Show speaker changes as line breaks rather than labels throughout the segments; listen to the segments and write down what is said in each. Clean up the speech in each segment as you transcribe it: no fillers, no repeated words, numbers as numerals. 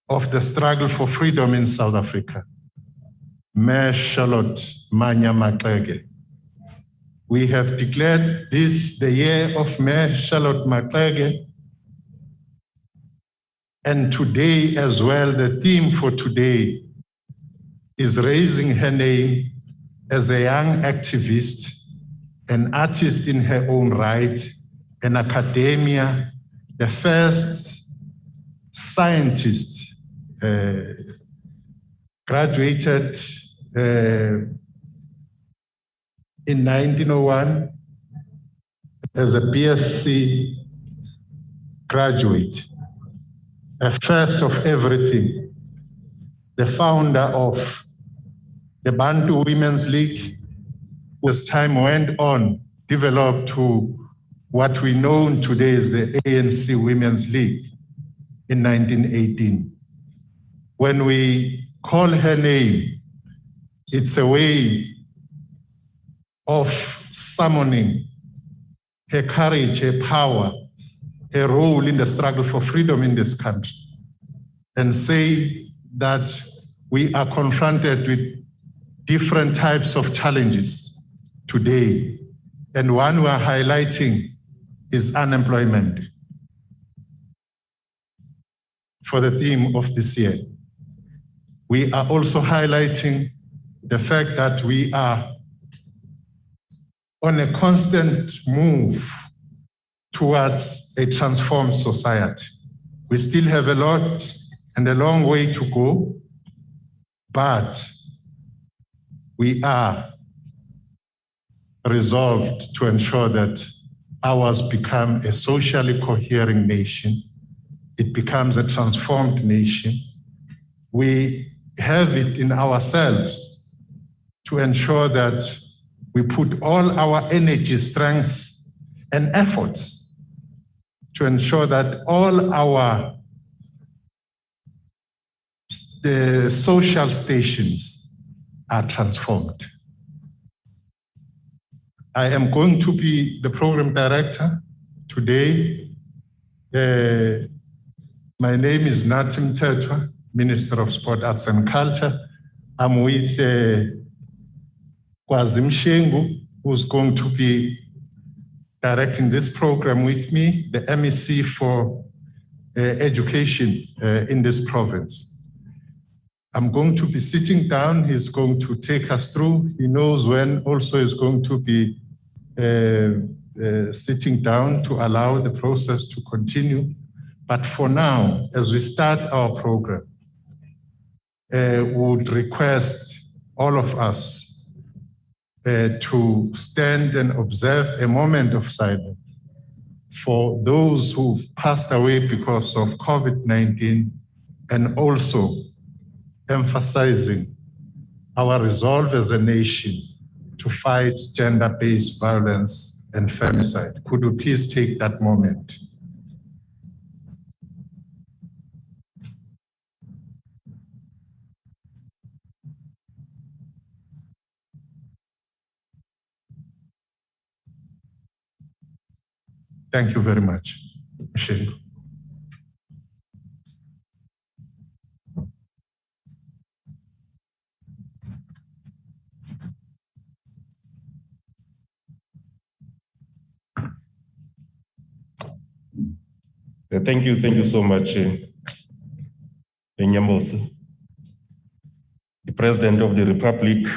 of the struggle for freedom in South Africa, Mayor Charlotte Manya Maxege. We have declared this the year of Mayor Charlotte Maxege, and today as well, the theme for today is raising her name as a young activist, an artist in her own right, an academia, the first scientist, graduated in 1901 as a BSc graduate, a first of everything, the founder of the Bantu Women's League, who as time went on, developed to what we know today as the ANC Women's League in 1918. When we call her name, it's a way of summoning her courage, her power, her role in the struggle for freedom in this country, and say that we are confronted with different types of challenges today. And one we are highlighting is unemployment for the theme of this year. We are also highlighting the fact that we are on a constant move towards a transformed society. We still have a lot and a long way to go, but we are resolved to ensure that ours become a socially coherent nation. It becomes a transformed nation. We have it in ourselves to ensure that we put all our energy, strengths, and efforts to ensure that all our social stations are transformed. I am going to be the program director today. My name is Natim Tetwa, Minister of Sport, Arts and Culture. I'm with Kwazim Shengu, who's going to be directing this program with me, the MEC for education in this province. I'm going to be sitting down. He's going to take us through. He knows when also he's going to be sitting down to allow the process to continue. But for now, as we start our program, we would request all of us to stand and observe a moment of silence for those who've passed away because of COVID-19, and also emphasizing our resolve as a nation to fight gender-based violence and femicide. Could you please take that moment? Thank you very much, Michelle.
Thank you so much, Nyamboso. The President of the Republic,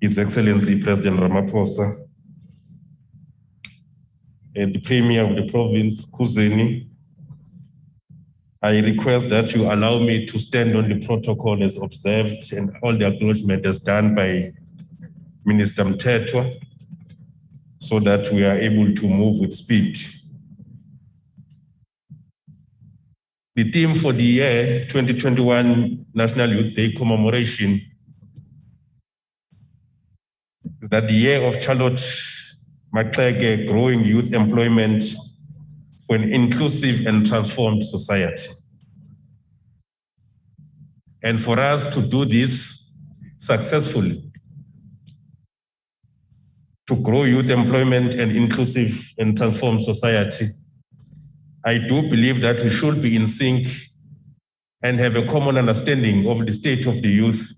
His Excellency President Ramaphosa, the Premier of the province, Kuzeni, I request that you allow me to stand on the protocol as observed and all the acknowledgement as done by Minister Mtetwa, so that we are able to move with speed. The theme for the year 2021 National Youth Day commemoration is that the year of Charlotte Maxege, growing youth employment for an inclusive and transformed society. And for us to do this successfully, to grow youth employment and inclusive and transformed society, I do believe that we should be in sync and have a common understanding of the state of the youth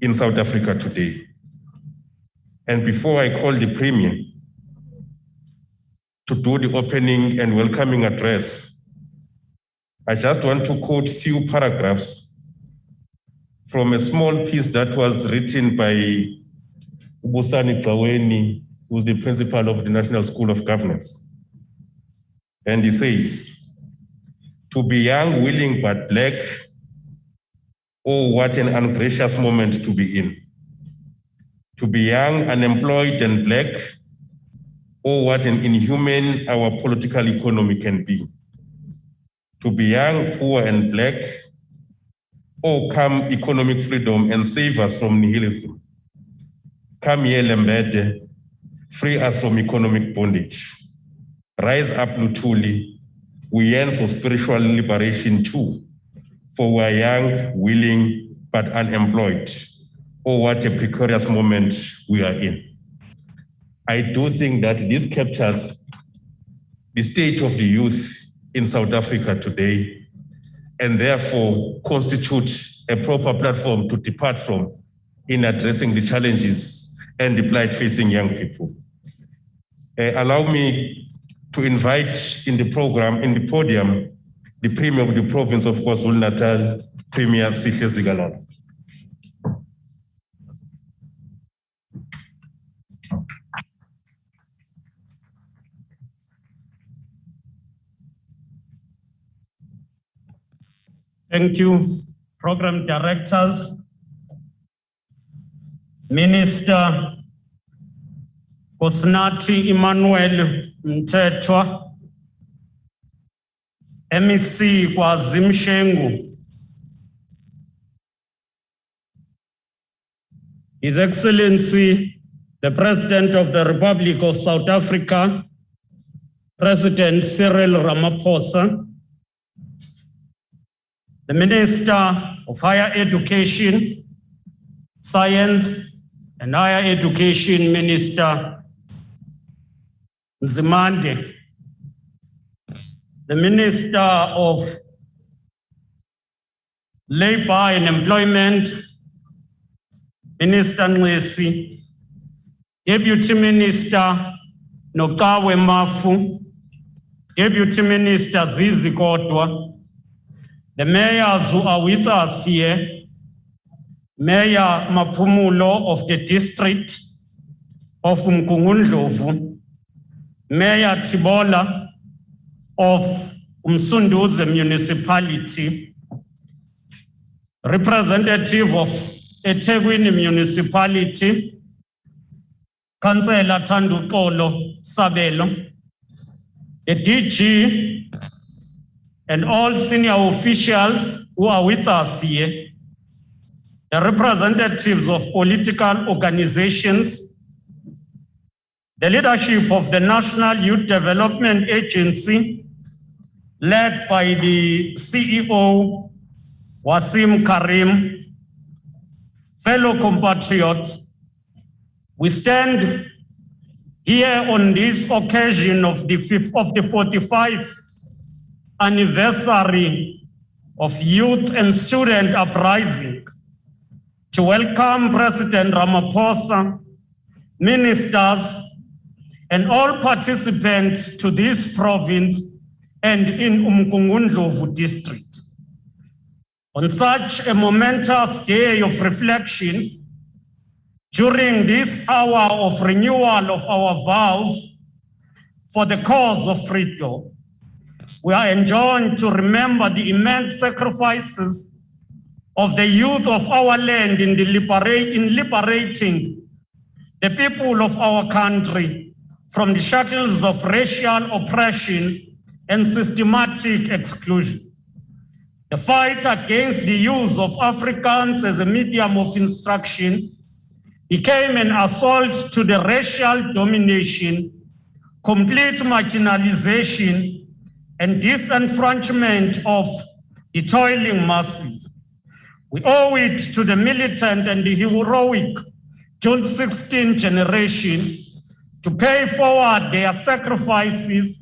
in South Africa today. And before I call the Premier to do the opening and welcoming address, I just want to quote a few paragraphs from a small piece that was written by Ubusani Tsaweni, who's the principal of the National School of Governance. And he says, "To be young, willing, but black, oh, what an ungracious moment to be in. To be young, unemployed, and black, oh, what an inhuman our political economy can be. To be young, poor, and black, oh, come economic freedom and save us from nihilism. Come here, Lembede, free us from economic bondage. Rise up, Lutuli, we yearn for spiritual liberation too, for we are young, willing, but unemployed. Oh, what a precarious moment we are in." I do think that this captures the state of the youth in South Africa today, and therefore constitutes a proper platform to depart from in addressing the challenges and the plight facing young people. Allow me to invite in the program, in the podium, the Premier of the province of KwaZulu-Natal, Premier Sihle Zikalala.
Thank you, program directors, Minister Kosnati Emmanuel Mtetwa, MEC Kwazimshengu, His Excellency, the President of the Republic of South Africa, President Cyril Ramaphosa, the Minister of Higher Education, Science and Higher Education, Minister Nzimande, the Minister of Labor and Employment, Minister Nlesi, Deputy Minister Nokawe Mafu, Deputy Minister Zizi Kodwa, the mayors who are with us here, Mayor Mapumulo of the district of Mkungundlovu, Mayor Tibola of Umsunduze municipality, representative of eThekwini municipality, Councillor Thandukolo Sabelo, the DG, and all senior officials who are with us here, the representatives of political organizations, the leadership of the National Youth Development Agency, led by the CEO, Wasim Karim, fellow compatriots, we stand here on this occasion of the 45th anniversary of Youth and Student Uprising to welcome President Ramaphosa, ministers, and all participants to this province and in Umkungundlovu district. On such a momentous day of reflection, during this hour of renewal of our vows for the cause of freedom, we are enjoined to remember the immense sacrifices of the youth of our land in liberating the people of our country from the shackles of racial oppression and systematic exclusion. The fight against the use of Afrikaans as a medium of instruction became an assault to the racial domination, complete marginalization, and disenfranchisement of the toiling masses. We owe it to the militant and the heroic June 16 generation to pay forward their sacrifices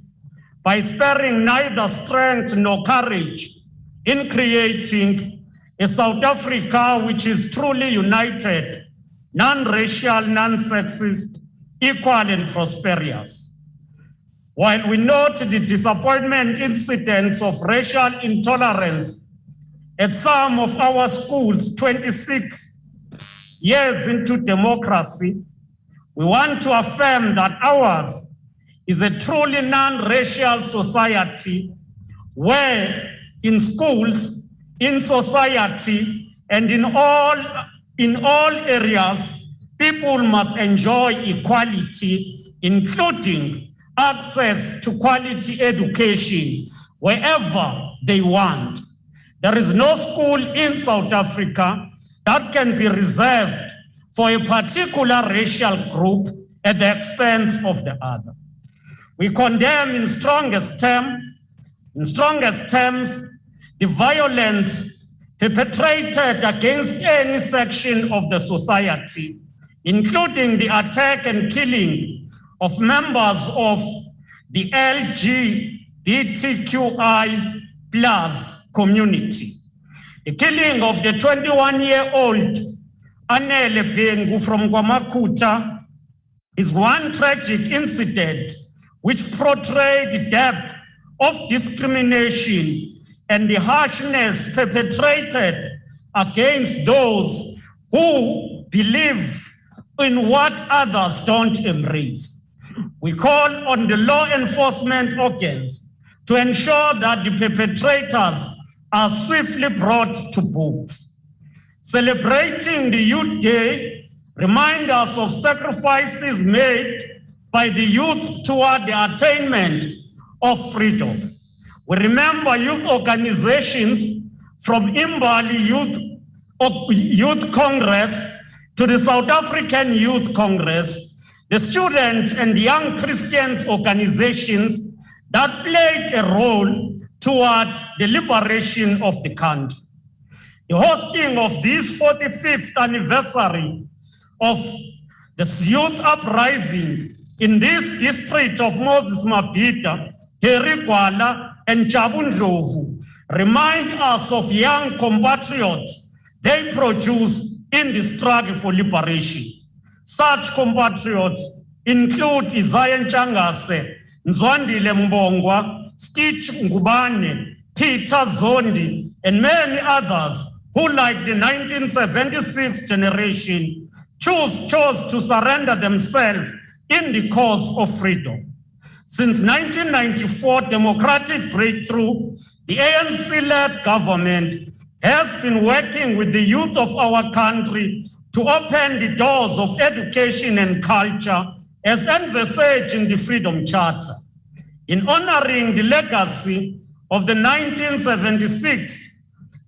by sparing neither strength nor courage in creating a South Africa which is truly united, non-racial, non-sexist, equal and prosperous. While we note the disappointment incidents of racial intolerance at some of our schools 26 years into democracy, we want to affirm that ours is a truly non-racial society where in schools, in society, and in all areas, people must enjoy equality, including access to quality education wherever they want. There is no school in South Africa that can be reserved for a particular racial group at the expense of the other. We condemn in strongest terms the violence perpetrated against any section of the society, including the attack and killing of members of the LGBTQI+ community. The killing of the 21-year-old Anele Bengu from Kwamakuta is one tragic incident which portrayed the depth of discrimination and the harshness perpetrated against those who believe in what others don't embrace. We call on the law enforcement organs to ensure that the perpetrators are swiftly brought to books. Celebrating the Youth Day reminds us of sacrifices made by the youth toward the attainment of freedom. We remember youth organizations from Imbali Youth Congress to the South African Youth Congress, the student and young Christians organizations that played a role toward the liberation of the country. The hosting of this 45th anniversary of the youth uprising in this district of Moses Mabhida, Harry Gwala, and Jabu Ndlovu remind us of young compatriots they produce in the struggle for liberation. Such compatriots include Isaiah Ntshangase, Nzwandile Mbongwa, Stitch Ngubane, Peter Zondi, and many others who, like the 1976 generation, chose to surrender themselves in the cause of freedom. Since 1994 democratic breakthrough, the ANC-led government has been working with the youth of our country to open the doors of education and culture as envisaged in the Freedom Charter. In honoring the legacy of the 1976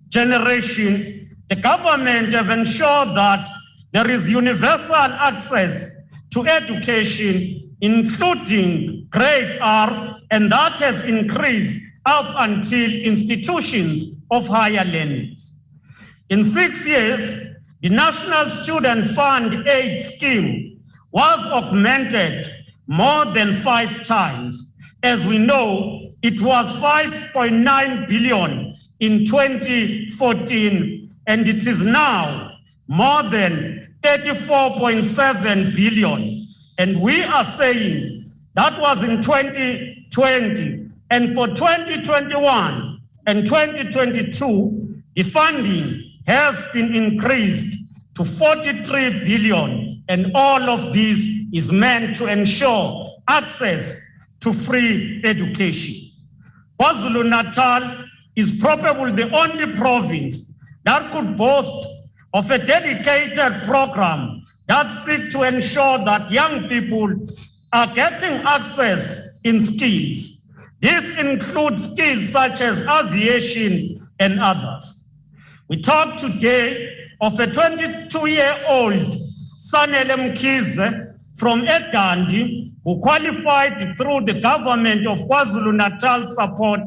generation, the government have ensured that there is universal access to education, including grade R, and that has increased up until institutions of higher learning. In 6 years, the National Student Fund Aid Scheme was augmented more than 5 times. As we know, it was 5.9 billion in 2014, and it is now more than 34.7 billion. And we are saying that was in 2020. And for 2021 and 2022, the funding has been increased to 43 billion. And all of this is meant to ensure access to free education. KwaZulu-Natal is probably the only province that could boast of a dedicated program that seeks to ensure that young people are getting access in skills. This includes skills such as aviation and others. We talk today of a 22-year-old Sanele Mkhize from Edandi who qualified through the government of KwaZulu-Natal support,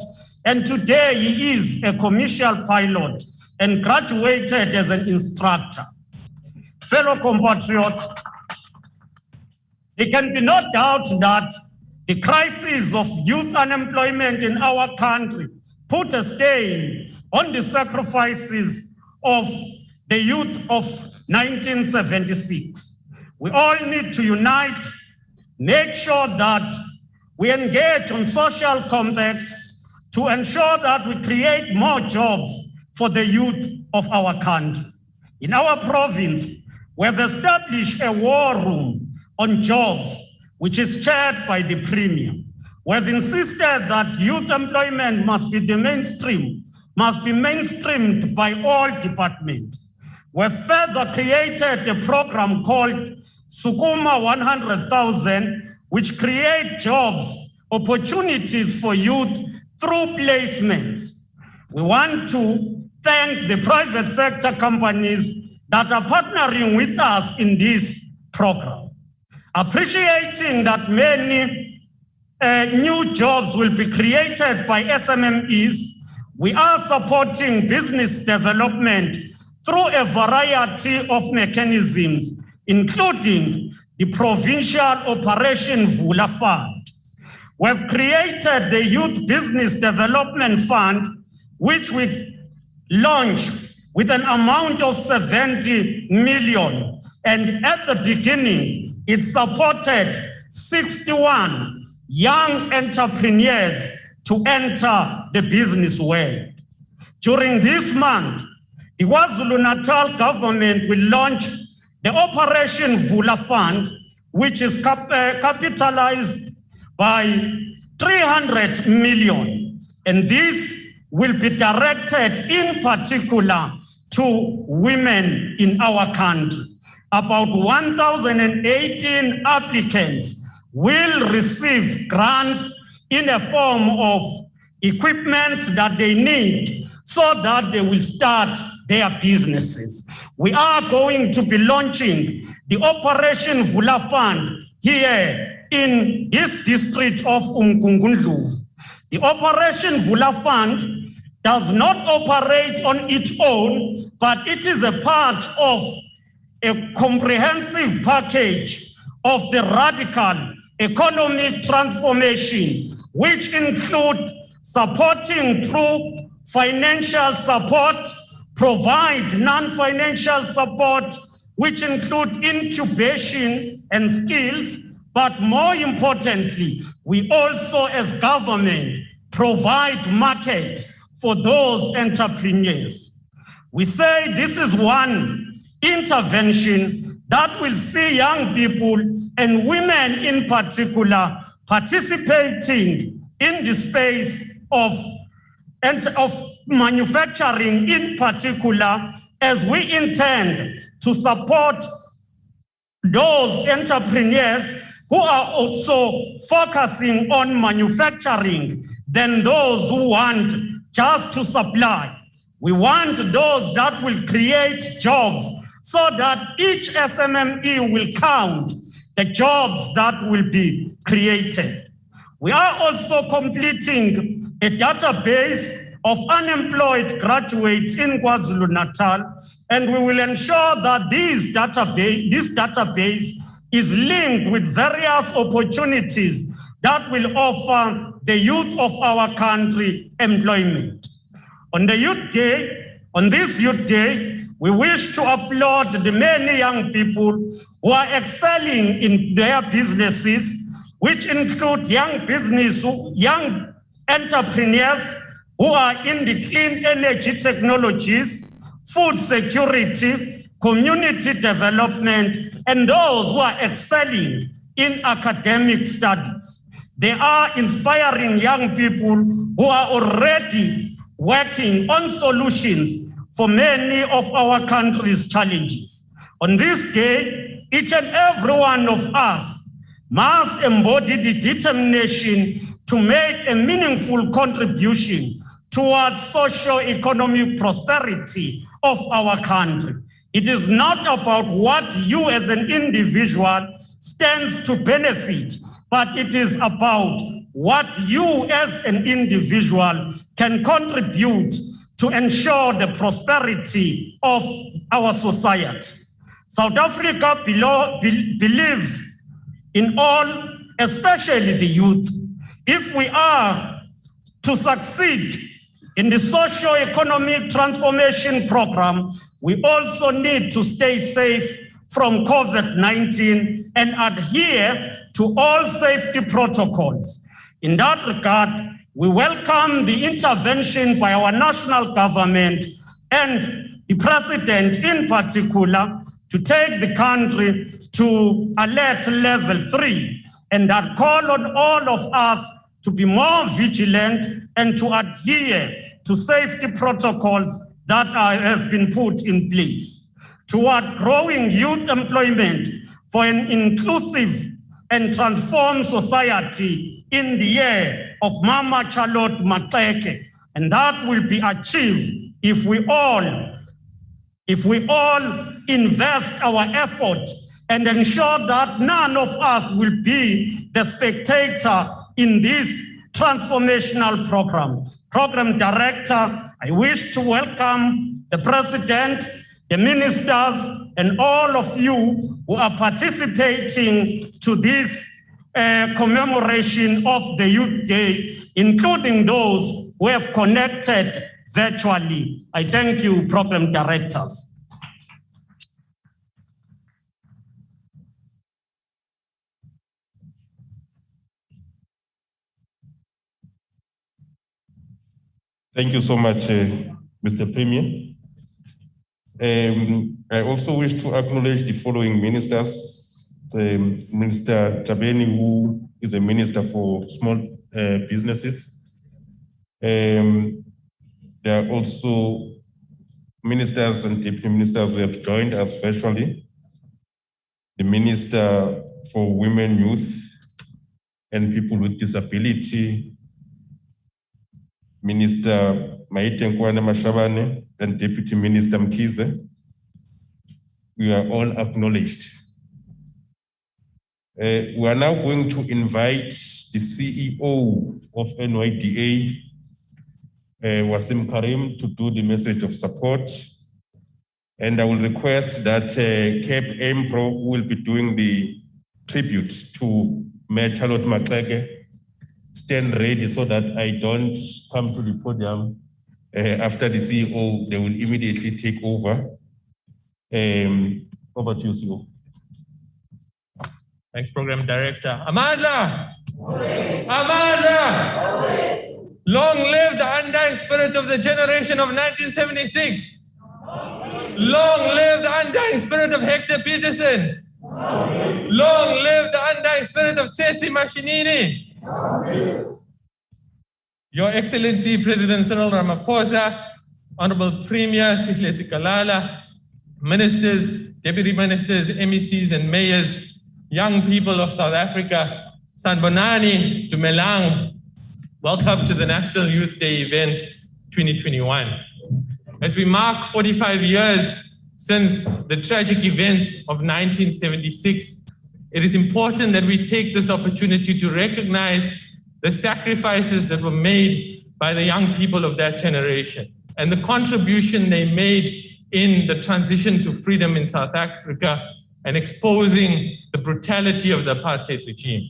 and today he is a commercial pilot and graduated as an instructor. Fellow compatriots, there can be no doubt that the crisis of youth unemployment in our country put a stain on the sacrifices of the youth of 1976. We all need to unite, make sure that we engage on social compact to ensure that we create more jobs for the youth of our country. In our province, we have established a war room on jobs, which is chaired by the Premier. We have insisted that youth employment must be mainstreamed by all departments. We have further created a program called Sukuma 100,000, which create jobs, opportunities for youth through placements. We want to thank the private sector companies that are partnering with us in this program. Appreciating that many new jobs will be created by SMMEs, we are supporting business development through a variety of mechanisms, including the Provincial Operation Vula Fund. We have created the Youth Business Development Fund, which we launched with an amount of 70 million. And at the beginning, it supported 61 young entrepreneurs to enter the business world. During this month, the KwaZulu-Natal government will launch the Operation Vula Fund, which is capitalized by 300 million. And this will be directed in particular to women in our country. About 1,018 applicants will receive grants in a form of equipment that they need so that they will start their businesses. We are going to be launching the Operation Vula Fund here in this district of Umgungundlovu. The Operation Vula Fund does not operate on its own, but it is a part of a comprehensive package of the radical economic transformation, which include supporting through financial support, provide non-financial support, which include incubation and skills, but more importantly, we also as government provide market for those entrepreneurs. We say this is one intervention that will see young people and women in particular participating in the space of manufacturing in particular, as we intend to support those entrepreneurs who are also focusing on manufacturing than those who want just to supply. We want those that will create jobs so that each SMME will count the jobs that will be created. We are also completing a database of unemployed graduates in KwaZulu-Natal, and we will ensure that this database is linked with various opportunities that will offer the youth of our country employment. On this Youth Day, we wish to applaud the many young people who are excelling in their businesses, which include young entrepreneurs who are in the clean energy technologies, food security, community development, and those who are excelling in academic studies. They are inspiring young people who are already working on solutions for many of our country's challenges. On this day, each and every one of us must embody the determination to make a meaningful contribution towards socio-economic prosperity of our country. It is not about what you as an individual stands to benefit, but it is about what you as an individual can contribute to ensure the prosperity of our society. South Africa believes in all, especially the youth. If we are to succeed In the socio-economic transformation program, we also need to stay safe from COVID-19 and adhere to all safety protocols. In that regard, we welcome the intervention by our national government and the president in particular to take the country to alert level 3, and that call on all of us to be more vigilant and to adhere to safety protocols that have been put in place. Toward growing youth employment for an inclusive and transformed society in the year of Mama Charlotte Maxeke. And that will be achieved if we all invest our effort and ensure that none of us will be the spectator in this transformational program. Program Director, I wish to welcome the President, the ministers, and all of you who are participating to this commemoration of the Youth Day, including those who have connected virtually. I thank you, Program Directors.
Thank you so much, Mr. Premier. I also wish to acknowledge the following ministers. Minister Tabeni, who is a minister for small businesses. There are also ministers and deputy ministers who have joined us virtually. The Minister for Women, Youth, and People with Disability, Minister Maite Nkwana Mashabane, and Deputy Minister Mkize. We are all acknowledged. We are now going to invite the CEO of NYDA, Wasim Karim, to do the message of support. And I will request that Cape Empro, who will be doing the tribute to Mayor Charlotte Maxeke, stand ready so that I don't come to the podium after the CEO. They will immediately take over. Over to you, CEO.
Thanks, Program Director. Amandla! Amandla! Long live the undying spirit of the generation of 1976. Long live the undying spirit of Hector Peterson. Long live the undying spirit of Tsetse Mashinini. Your Excellency, President Cyril Ramaphosa, Honorable Premier Sihle Sikalala, Ministers, Deputy Ministers, MECs and Mayors, young people of South Africa, Sanbonani, Dumelang, welcome to the National Youth Day event 2021. As we mark 45 years since the tragic events of 1976, it is important that we take this opportunity to recognize the sacrifices that were made by the young people of that generation and the contribution they made in the transition to freedom in South Africa and exposing the brutality of the apartheid regime.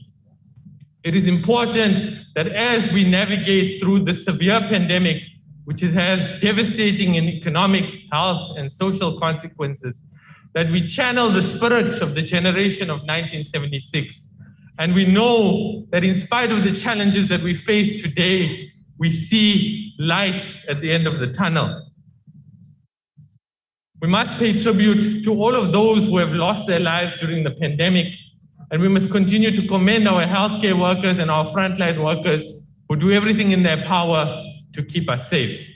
It is important that as we navigate through the severe pandemic, which has devastating economic, health, and social consequences, that we channel the spirit of the generation of 1976. And we know that in spite of the challenges that we face today, we see light at the end of the tunnel. We must pay tribute to all of those who have lost their lives during the pandemic, and we must continue to commend our healthcare workers and our frontline workers who do everything in their power to keep us safe.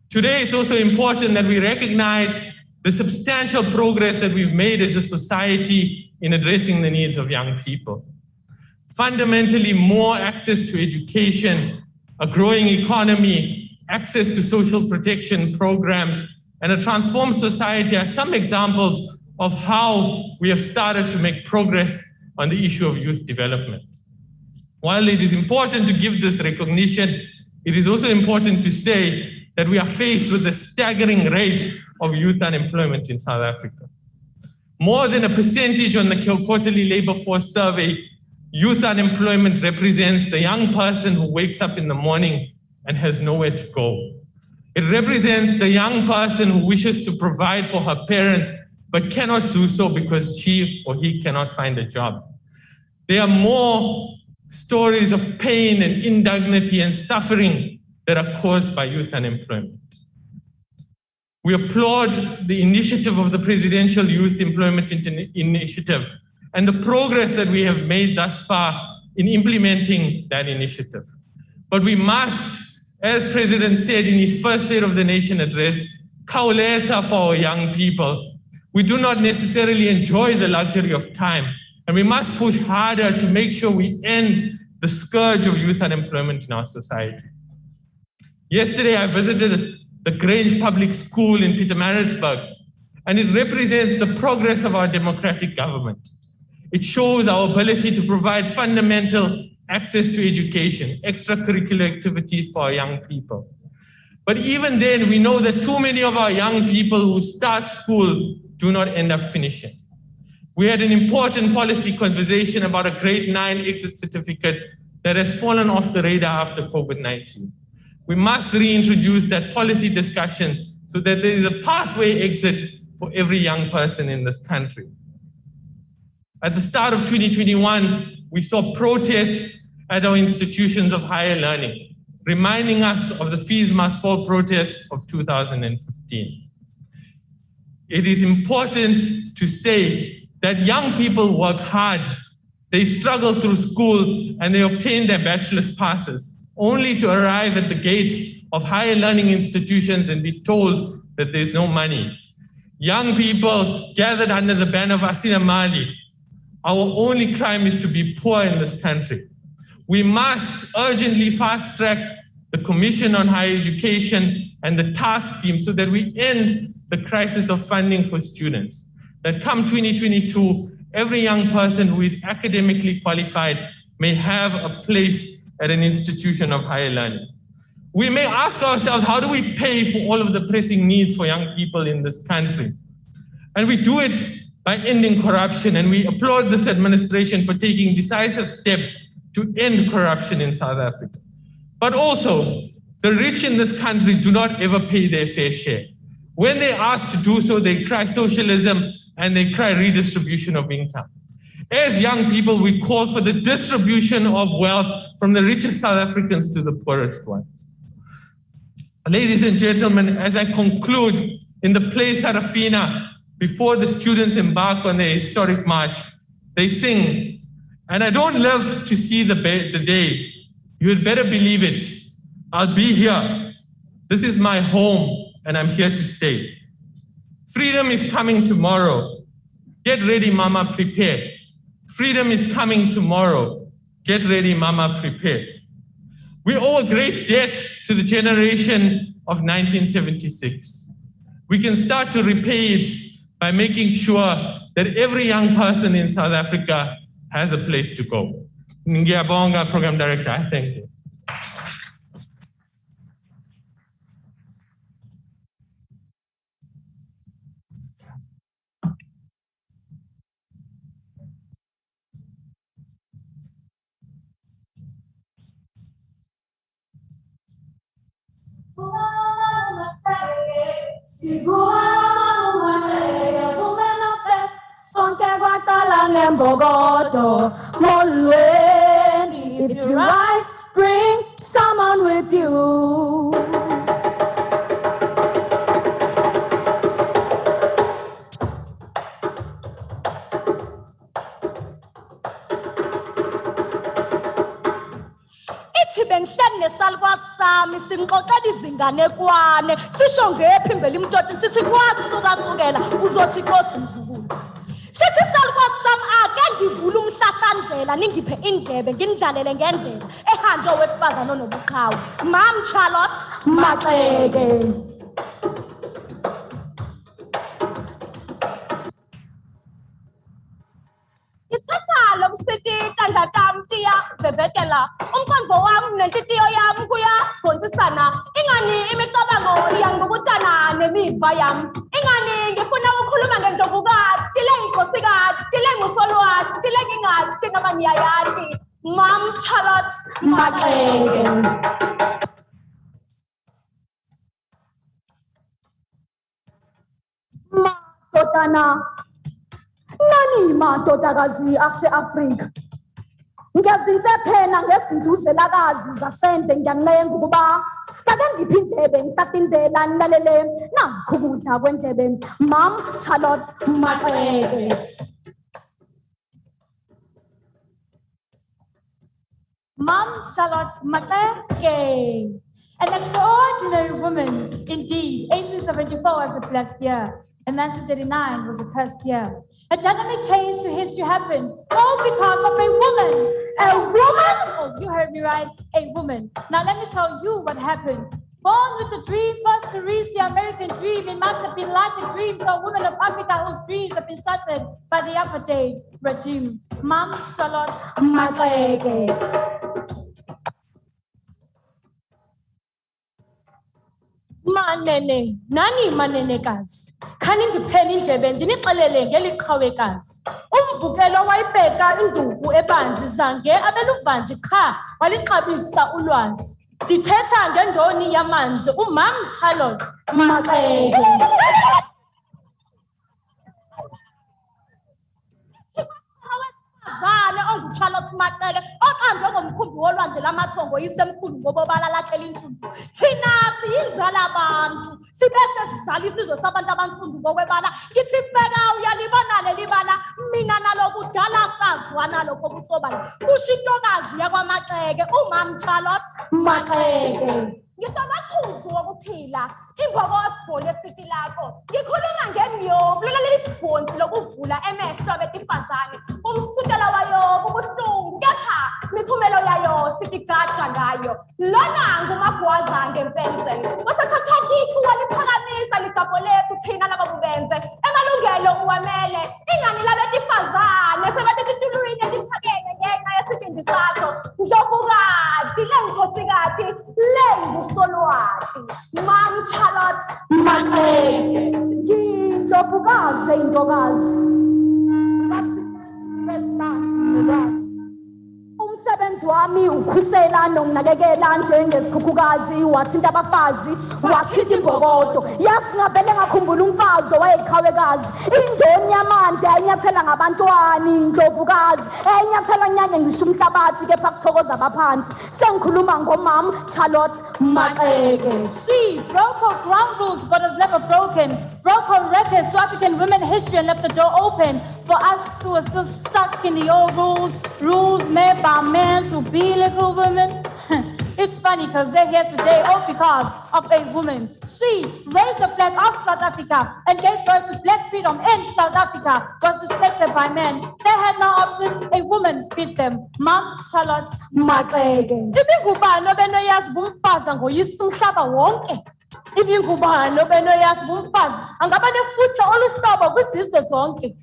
Today, it's also important that we recognize the substantial progress that we've made as a society in addressing the needs of young people. Fundamentally, more access to education, a growing economy, access to social protection programs, and a transformed society are some examples of how we have started to make progress on the issue of youth development. While it is important to give this recognition, it is also important to say that we are faced with a staggering rate of youth unemployment in South Africa. More than a percentage on the quarterly labor force survey, youth unemployment represents the young person who wakes up in the morning and has nowhere to go. It represents the young person who wishes to provide for her parents, but cannot do so because she or he cannot find a job. There are more stories of pain and indignity and suffering that are caused by youth unemployment. We applaud the initiative of the Presidential Youth Employment Initiative and the progress that we have made thus far in implementing that initiative. But we must, as President said in his first State of the Nation address, kauleta for our young people. We do not necessarily enjoy the luxury of time, and we must push harder to make sure we end the scourge of youth unemployment in our society. Yesterday, I visited the Grange Public School in Pietermaritzburg, and it represents the progress of our democratic government. It shows our ability to provide fundamental access to education, extracurricular activities for our young people. But even then, we know that too many of our young people who start school do not end up finishing. We had an important policy conversation about a grade 9 exit certificate that has fallen off the radar after COVID-19. We must reintroduce that policy discussion so that there is a pathway exit for every young person in this country. At the start of 2021, we saw protests at our institutions of higher learning, reminding us of the fees must fall protests of 2015. It is important to say that young people work hard, they struggle through school, and they obtain their bachelor's passes, only to arrive at the gates of higher learning institutions and be told that there's no money. Young people gathered under the banner of Asina Mali. Our only crime is to be poor in this country. We must urgently fast track the Commission on Higher Education and the task team so that we end the crisis of funding for students. That come 2022, every young person who is academically qualified may have a place at an institution of higher learning. We may ask ourselves, how do we pay for all of the pressing needs for young people in this country? And we do it by ending corruption, and we applaud this administration for taking decisive steps to end corruption in South Africa. But also, the rich in this country do not ever pay their fair share. When they're asked to do so, they cry socialism and they cry redistribution of income. As young people, we call for the distribution of wealth from the richest South Africans to the poorest ones. Ladies and gentlemen, as I conclude, in the play Sarafina, before the students embark on their historic march, they sing, and I don't live to see the day. You had better believe it. I'll be here. This is my home, and I'm here to stay. Freedom is coming tomorrow. Get ready, mama, prepare. Freedom is coming tomorrow. Get ready, mama, prepare. We owe a great debt to the generation of 1976. We can start to repay it by making sure that every young person in South Africa has a place to go. Ngiyabonga, Program Director. Thank you.
If you rise, bring someone with you. Ithi bengihlane salwa sami simxoxela izinganekwane sisho ngephi imbele imtoti sithi kwasuka sukela uzothi inkosi mzukulu sithi salwa sami ake ngivula umhlahlandlela ningiphe indlebe ngindlalele ngendlela ehanjwe wesifazana onobuqhawe Mam Charlotte Maxeke. Isasalo msitika ndatamtia bebetela umkhandlo wami nentitiyo yami kuyaphonsisana ingani imicabango yangubutana nemiva yami ingani ngifuna ukukhuluma ngendlovukazi tile inkosikazi tile ngusolwazi tile ngingazi ngamanyayati Mam Charlotte Maxeke. madodana, nani madodakazi ase-Afrika. Ngiyazinsephena ngezindluzelakazi zasende ngiyancenga ukuba kake ngiphi indlebe ngifake indlela nilalele nakho ukudla kwendlebe. Mom Charlotte Maxeke.
Mom Charlotte Maxeke. An extraordinary woman indeed. 1874 was a blessed year, and 1939 was a cursed year. A dynamic change to history happened, all because of a woman.
A woman?
Oh, you heard me right, a woman. Now let me tell you what happened. Born with the dream first to reach the American dream, it must have been like a dream to a woman of Africa whose dreams have been shattered by the apartheid regime. Mom Charlotte
Maxeke.
Manene, nani manenekazi. Khani ngiphele indlebe ndinixelele ngeliqhawekazi. Umbukelo wayibheka induku ebanzi zange abeluvanzi qha walixabisa ulwazi. Ndithetha ngendoni yamanzi uMam Charlotte
Maxeke. Zane onguCharlotte Maxeke oqanjwe ngomkhumbi wolwandle lamathongo yisemkhulu ngobobala lakhe linsundu. Thina siyinzala abantu sibese sizala isizwe sabantu abansundu ngokwebala. Ngithi bheka uyalibona leli bala mina nalokudala sazwana lokho kusobala. Kushintokazi yakwaMaxeke uMam Charlotte Maxeke. Ngisamathuzu wokuphila imbokotho lesiki lakho. Ngikhuluma ngemnyovu leli bhonzi lokuvula emehlo betifazane. Umsukela wayo ubuhlungu kepha mithumelo yayo sikigaja ngayo. Lona ngumagwaza ngempensela. Wasathatha kithi waliphakamisa ligabho lethu thina laba bubenze. Emalungelo uwamele. Ingani labetifazane sebetitulwini eliphakeme ngenxa yesibindi sakho. Ndlovukazi lenkosikati lengusolwathi. Mom Charlotte
Maxeke.
Ngindlovukazi intokazi. Lesibanzi nolwazi. Umsebenzi wami ukhusela nokunakekela njengesikhukhukazi wathinta abafazi wathinta imbokodo. Yasingavele ngakhumbula umfazi owayeyiqhawekazi. Indoni yamanzi ayinyathela ngabantwana indlovukazi ayinyathela nyanye ngisho umhlabathi kepha kuthokoza abaphansi. Sengikhuluma ngomam Charlotte Maxeke.
She broke her ground rules but has never broke her records to African women history and left the door open for us who are still stuck in the old rules made by men to be little women. It's funny because they're here today all because of a woman. She raised the flag of South Africa and gave birth to black freedom in South Africa, was respected by men. They had no option, a woman beat them. Mom Charlotte
Maxeke.
Ibingubani obenoyazi bumfazi ngoyisa umhlaba wonke. Ibingubani obenoyazi bumfazi angaba nefuthe oluhlobo kwizizwe zonke.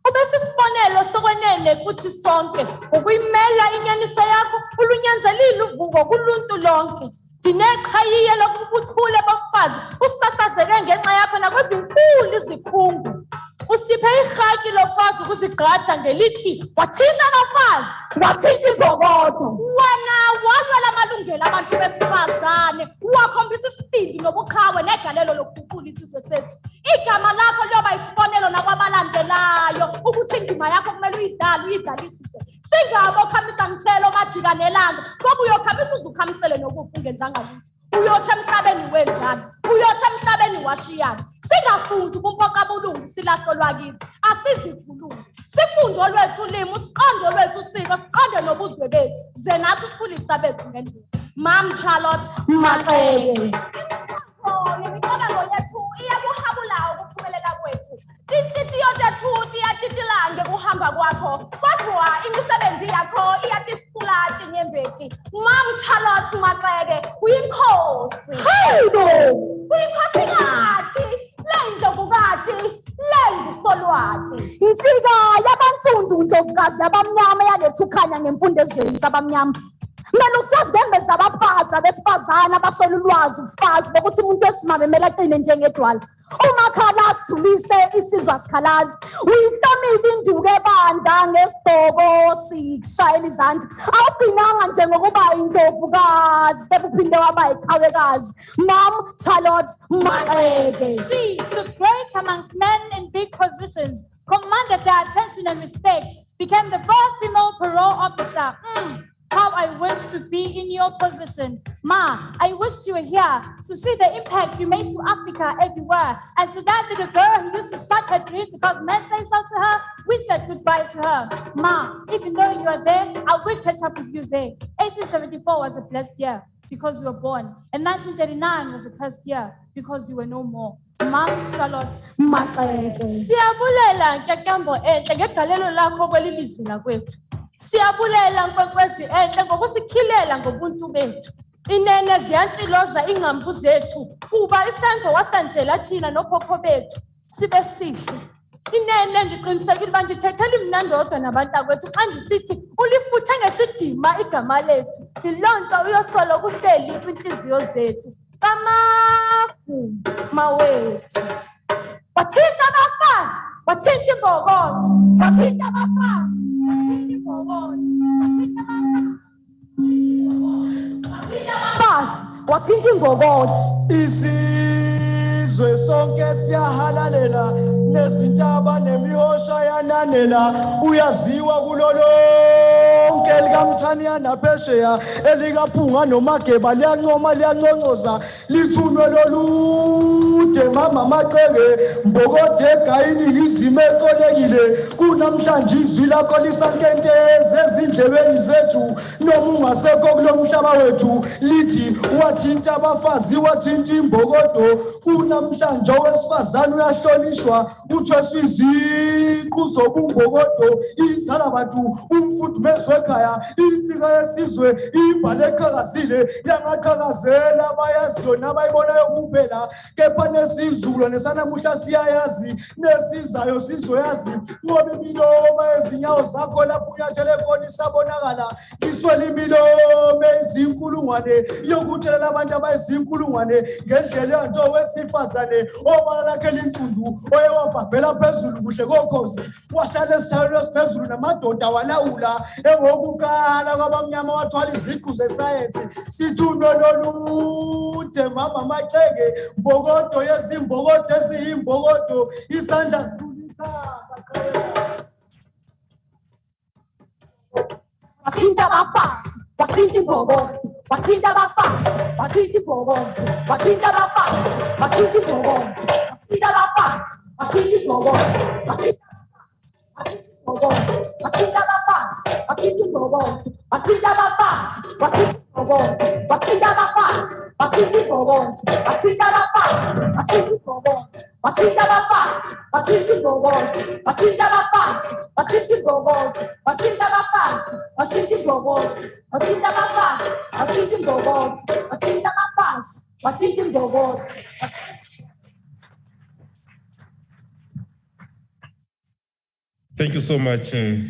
Ubesisibonelo sokwenene kuthi sonke ukuyimela inyaniso yakho ulunyanzelile uvuko kuluntu lonke. Dineqhayiye lokubuthule bomfazi usasazeke ngenxa yakho nakwezinkulu izikhungu. Usiphe irhaki lofazi ukuzigqaja ngelithi wathinta abafazi wathinta imbokodo.
Wena walwela amalungelo abantu besifazane wakhombisa isibindi nobuqhawe negalelo lokuguqula isizwe sethu. Igama lakho liyoba isibonelo nakwabalandelayo ukuthi indima yakho kumele uyidlalisise. Singabo khamisa mthelo majika nelanga ngoba uyokhamisa uzukhamisele nokuphi ungenzanga lutho. Uyothe emhlabeni wenzani uyothe emhlabeni washiyana. Singafundi kumpoka bulungu silahlo lwakithi asizikhulumi. Sifunde olwethu ulimi usiqonde olwethu usiko siqonde nobuzwe bethu ze nathi sikhulisa bethu ngendlela. Mom Charlotte Maxeke.
Imicabango yethu iyakuhabula ukuphumelela kwethu. Inhliziyo tethu iyatitilanga kuhamba kwakho. Kodwa imisebenzi yakho iyatisitulathi nyembeti. Mom Charlotte Maxeke uyinkosi.
Hayibo.
Uyinkosikazi, lendlovukazi, lengusolwathi.
Insika yabansundu ndlovukazi abamnyama yalethu khanya ngempundezweni zabamnyama. Mina usazi ngembeza abafazi abesifazana abasola ulwazi ubufazi bokuthi umuntu wesimame kumele aqine njengedwala. umakhala sidlulise isizwe sikhalazi uyihlomile induku ebanda ngesidobo sikushayela izandla awugcinanga nje ngokuba indlovukazi ebuphinde waba iqhawekazi Mom Charlotte Maxeke.
She stood great amongst men in big positions, commanded their attention and respect, became the first female parole officer. How I wish to be in your position. Ma, I wish you were here to see the impact you made to Africa everywhere. And to that little girl who used to shut her dreams because men say so to her, we said goodbye to her. Ma, even though you are there, I will catch up with you there. 1874 was a blessed year because you were born. And 1939 was a cursed year because you were no more. Mom Charlotte
Maxeke.
Siyabulela ntyatyanbo entle ngegalelo lakho kweli lizwe lakwethu. Siyabulela nkwenkwezi entle ngokusikhilela ngobuntu bethu. Inene ziyantsiloza ingcambu zethu kuba isenzo wasenzela thina nokhokho bethu sibe sihle. Inene ndiqinisekile uba ndithethela imnandodwa nabantakwethu xa ndisithi ulifuthe ngesidima igama lethu. Yiloo nto uyosoloko uhleli kwintliziyo zethu. Camagu mawethu. Wathinta abafazi, wathinta imbokodo, wathinta abafazi, wathinta imbokodo, wathinta abafazi, wathinta imbokodo.
Isizwe sonke siyahalalela nezintaba nemihosha yananela uyaziwa kulolonke likamthaniya naphesheya elikaphunga nomageba liyancoma liyanconcoza lithunwe lolude mama Maxeke mbokode egayini izimo eqolekile kunamhlanje izwi lakho lisankenteze ezindlebeni zethu noma ungasekho kulomhlaba wethu lithi wathinta abafazi wathinta imbokodo kunamhlanje owesifazane uyahlonishwa uthweswa iziqu zobumbokodo inzala bantu umfudumezi wekhaya insika yesizwe ibhale eqhakazile yangaqhakazela abayaziyo nabayibonayo kuphela kepha nesizukulwane sanamuhla siyayazi nesizayo sizoyazi ngoba imilomo ezinyawo zakho lapho unyathele khona isabonakala iswele imilomo ezinkulungwane yokuthelela abantu abayizinkulungwane ngendlela yanto wesifazane obala lakhe linsundu oyewabhabhela phezulu kuhle kokhozi wahlala esithalweni esiphezulu namadoda walawula engokukala kwabamnyama wathwala iziqu zesayensi sithunwe lolude mama Maxeke mbokodo yezimbokodo eziyimbokodo isandla sidulisa
wathinta abafazi wathinta imbokodo wathinta abafazi wathinta imbokodo wathinta abafazi wathinta imbokodo wathinta abafazi wathinta imbokodo wathinta abafazi wathinta imbokodo wathinta abafazi wathinta imbokodo wathinta abafazi wathinta imbokodo wathinta abafazi wathinta imbokodo wathinta abafazi wathinta imbokodo wathinta abafazi wathinta imbokodo wathinta abafazi wathinta imbokodo wathinta abafazi wathinta imbokodo wathinta abafazi wathinta imbokodo.
Thank you so much to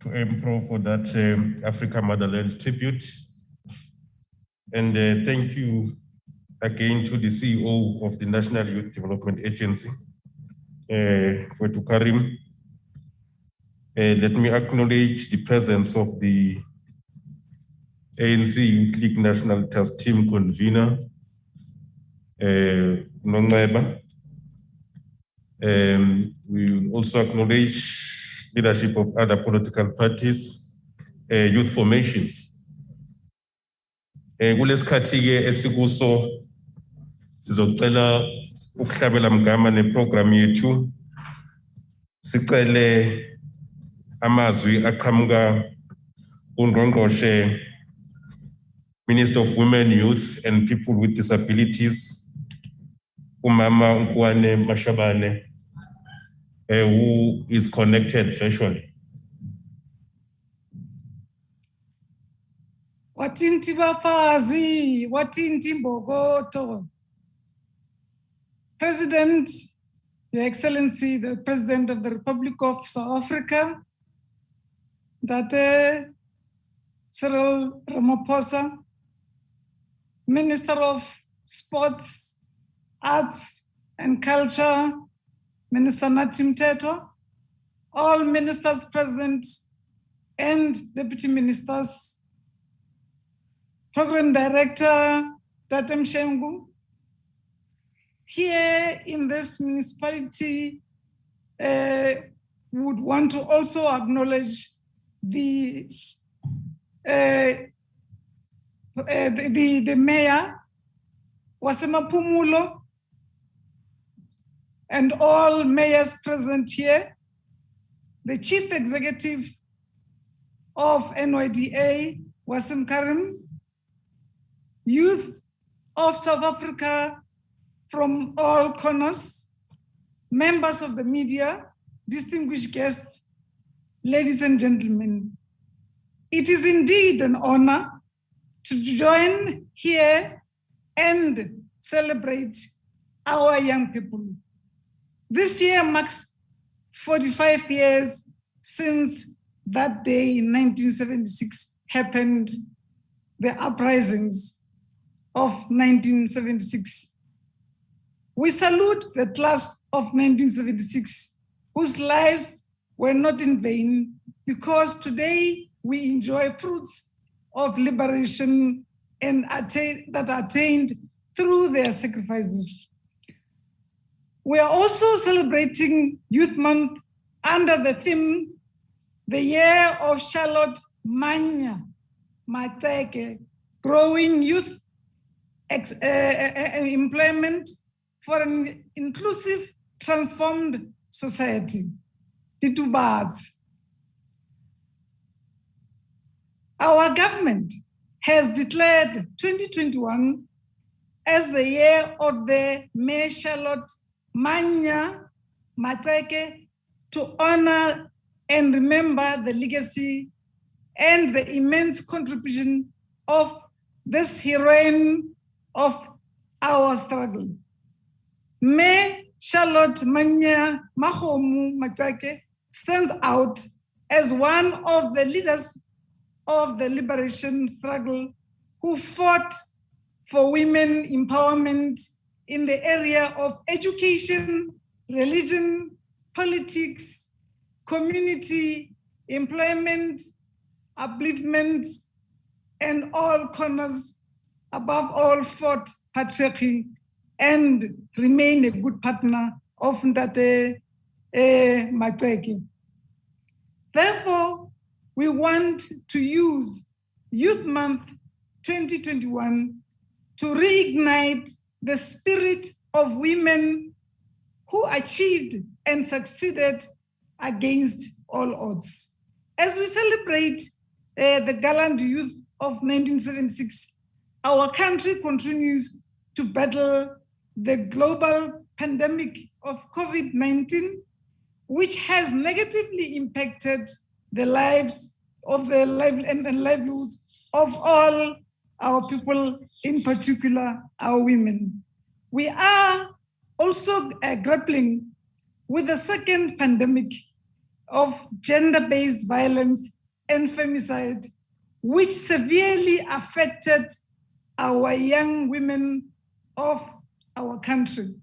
MPRO for that Africa Motherland tribute. And thank you again to the CEO of the National Youth Development Agency, for Karim. Let me acknowledge the presence of the ANC Youth League National Task Team convener, Nongeba. We will also acknowledge leadership of other political parties, youth formations. Kulesikhathi-ke esikuso sizocela ukuhlabela mgama neprogram yethu sicele amazwi aqhamuka uNgqongqoshe Minister of Women, Youth and People with Disabilities, Umama Nkwane Mashabane, who is connected virtually.
Watinti bafazi, watinti mbogoto. President, Your Excellency, the President of the Republic of South Africa, Date Cyril Ramaphosa, Minister of Sports, Arts and Culture, Minister Natim Teto, all ministers present and deputy ministers, Program Director Tatem Shengu. Here in this municipality, would want to also acknowledge the mayor, Wasemapumulo, and all mayors present here, the chief executive of NYDA, Wasim Karim, youth of South Africa from all corners, members of the media, distinguished guests, ladies and gentlemen. It is indeed an honor to join here and celebrate our young people. This year marks 45 years since that day in 1976 happened, the uprisings of 1976. We salute the class of 1976, whose lives were not in vain, because today we enjoy fruits of liberation and that attained through their sacrifices. We are also celebrating Youth Month under the theme, the Year of Charlotte Manya Mateke, Growing Youth Employment for an Inclusive, Transformed Society. Titubads. Our government has declared 2021 as the year of the May Charlotte Manya Mateke to honor and remember the legacy and the immense contribution of this heroine of our struggle. May Charlotte Manya Mahomu Mateke stands out as one of the leaders of the liberation struggle who fought for women empowerment in the area of education, religion, politics, community, employment, upliftment, and all corners, above all fought patriarchy and remain a good partner of Ndate Mateke. Therefore, we want to use Youth Month 2021 to reignite the spirit of women who achieved and succeeded against all odds. As we celebrate the gallant youth of 1976, our country continues to battle the global pandemic of COVID-19, which has negatively impacted the lives of the livelihoods of all our people, in particular our women. We are also grappling with the second pandemic of gender-based violence and femicide, which severely affected our young women of our country.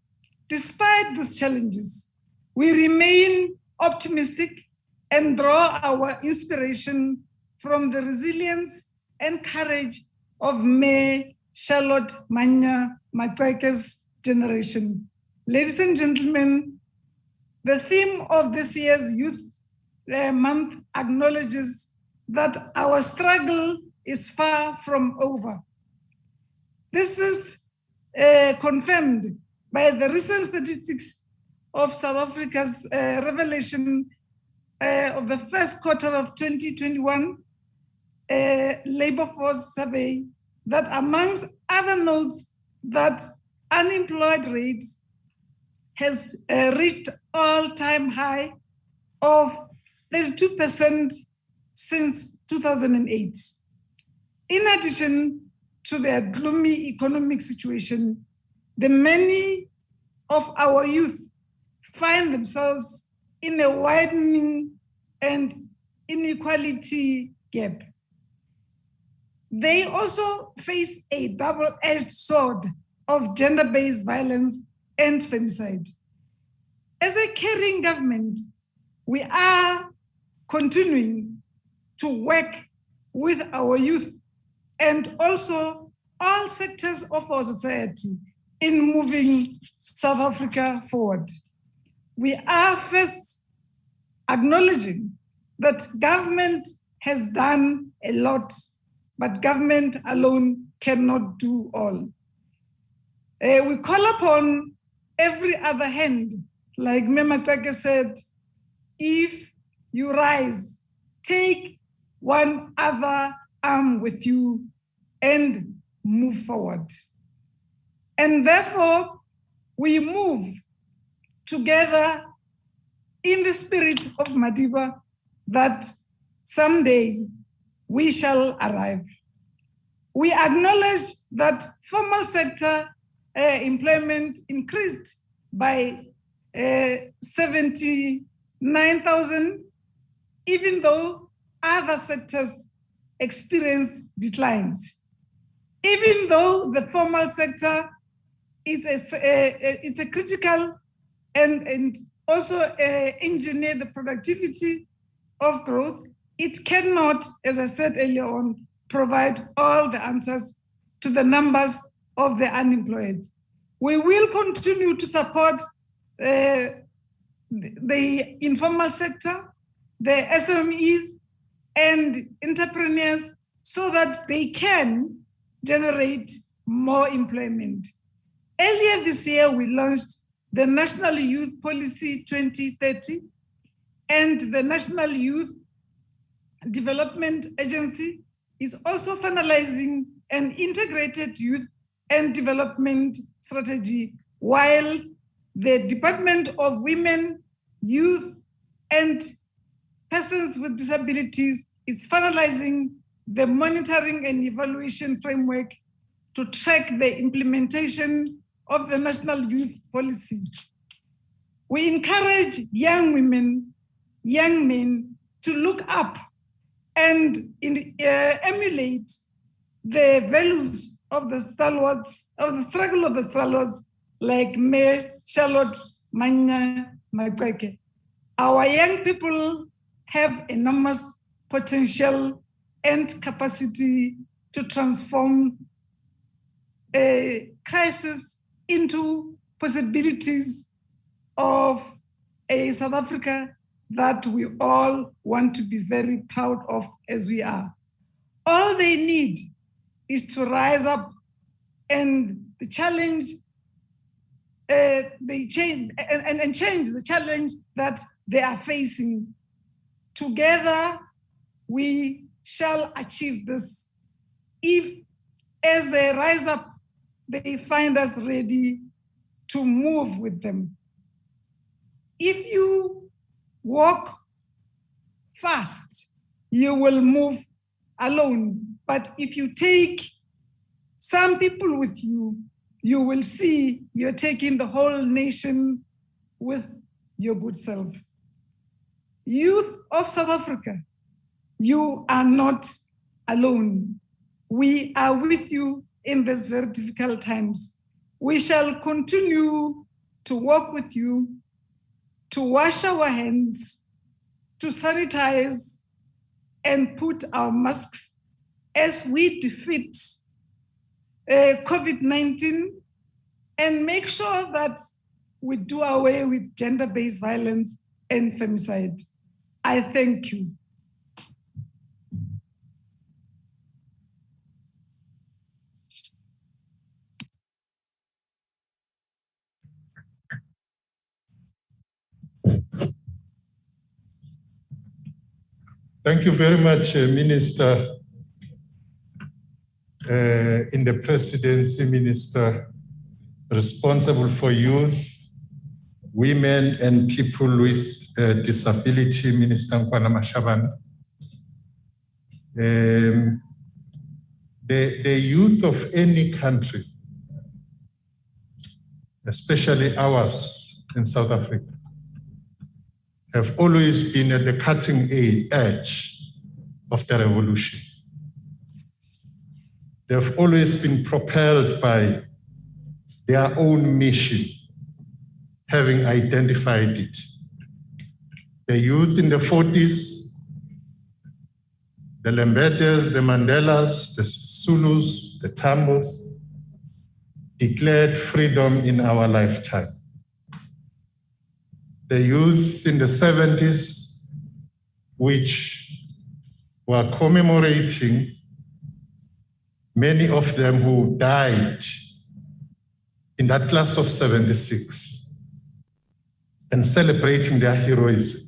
Despite these challenges, we remain optimistic and draw our inspiration from the resilience and courage of May Charlotte Manya Mateke's generation. Ladies and gentlemen, the theme of this year's Youth Month acknowledges that our struggle is far from over. This is confirmed by the recent statistics of South Africa's revelation of the first quarter of 2021 labor force survey, that amongst other notes, that unemployed rates has reached all-time high of 32% since 2008. In addition to their gloomy economic situation, the many of our youth find themselves in a widening and inequality gap. They also face a double-edged sword of gender-based violence and femicide. As a caring government, we are continuing to work with our youth and also all sectors of our society in moving South Africa forward. We are first acknowledging that government has done a lot, but government alone cannot do all. We call upon every other hand, like Mematake said, if you rise, take one other arm with you and move forward. And therefore, we move together in the spirit of Madiba that someday we shall arrive. We acknowledge that formal sector employment increased by 79,000, even though other sectors experience declines. Even though the formal sector is a critical and also engineer the productivity of growth, it cannot, as I said earlier on, provide all the answers to the numbers of the unemployed. We will continue to support the informal sector, the SMEs and entrepreneurs so that they can generate more employment. Earlier this year, we launched the National Youth Policy 2030 and the National Youth Development Agency is also finalizing an integrated youth and development strategy, while the Department of Women, Youth, and Persons with Disabilities is finalizing the monitoring and evaluation framework to track the implementation of the National Youth Policy. We encourage young women, young men to look up and emulate the values of the stalwarts, of the struggle of the stalwarts like Mayor Charlotte Manya Makweke. Our young people have enormous potential and capacity to transform a crisis into possibilities of a South Africa that we all want to be very proud of as we are. All they need is to rise up and the challenge, change the challenge that they are facing. Together, we shall achieve this if, as they rise up, they find us ready to move with them. If you walk fast, you will move alone. But if you take some people with you, you will see you're taking the whole nation with your good self. Youth of South Africa, you are not alone. We are with you in these very difficult times. We shall continue to work with you, to wash our hands, to sanitize, and put our masks as we defeat COVID-19 and make sure that we do away with gender-based violence and femicide. I thank you.
Thank you very much, Minister. In the presidency, Minister responsible for youth, women, and people with disability, Minister Nkwana Mashabane. The youth of any country, especially ours in South Africa, have always been at the cutting edge of the revolution. They've always been propelled by their own mission having identified it. The youth in the 40s, the Lembetes, the Mandelas, the Zulus, the Tambos, declared freedom in our lifetime. The youth in the 70s, which were commemorating many of them who died in that class of 76 and celebrating their heroism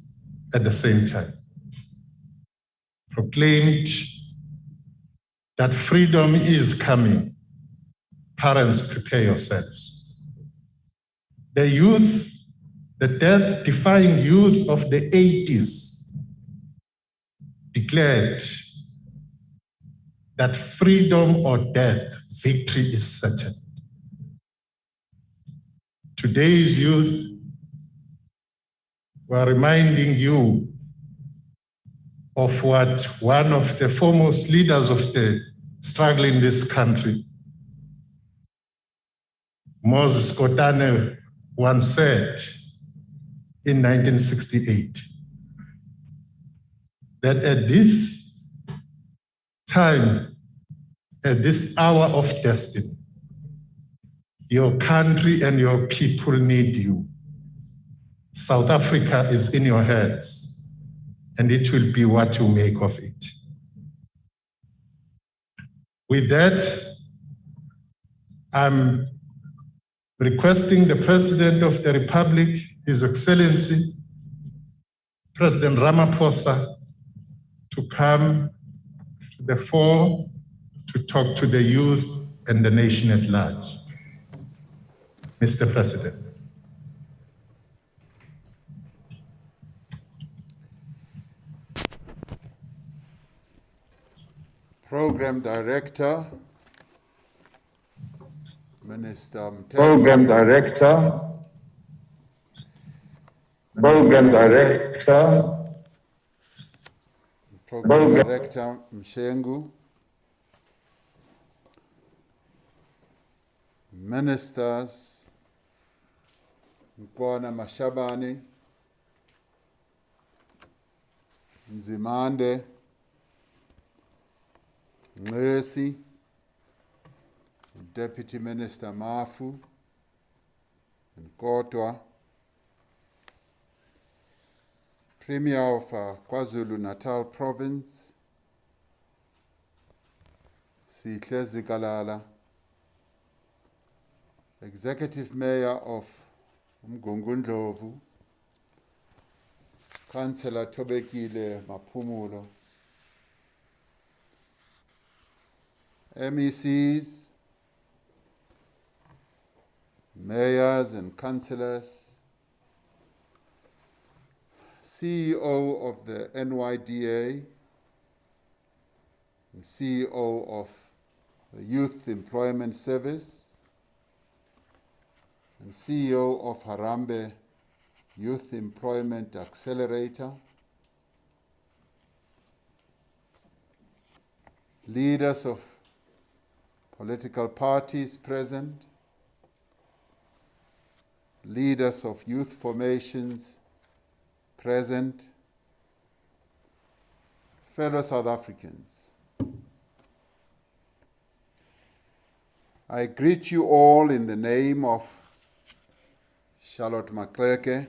at the same time, proclaimed that freedom is coming. Parents, prepare yourselves. The youth, the death-defying youth of the 80s declared that freedom or death, victory is certain. Today's youth were reminding you of what one of the foremost leaders of the struggle in this country, Moses Kotane, once said in 1968, that at this time, at this hour of destiny, your country and your people need you. South Africa is in your hands, and it will be what you make of it. With that, I'm requesting the President of the Republic, His Excellency, President Ramaphosa, to come to the fore to talk to the youth and the nation at large. Mr. President.
Program Director, Minister Mthetho.
Program Director, Program
Director Mshengu, Ministers Mkwana Mashabane, Nzimande, Ngesi, Deputy Minister Mafu, Nkotwa, Premier of KwaZulu-Natal Province, Sihle Zikalala, Executive Mayor of Umgungundlovu, Councillor Tobekile Maphumulo, MECs, mayors and councillors, CEO of the NYDA, and CEO of the Youth Employment Service, and CEO of Harambee Youth Employment Accelerator, leaders of political parties present, leaders of youth formations present, fellow South Africans. I greet you all in the name of Charlotte Macleke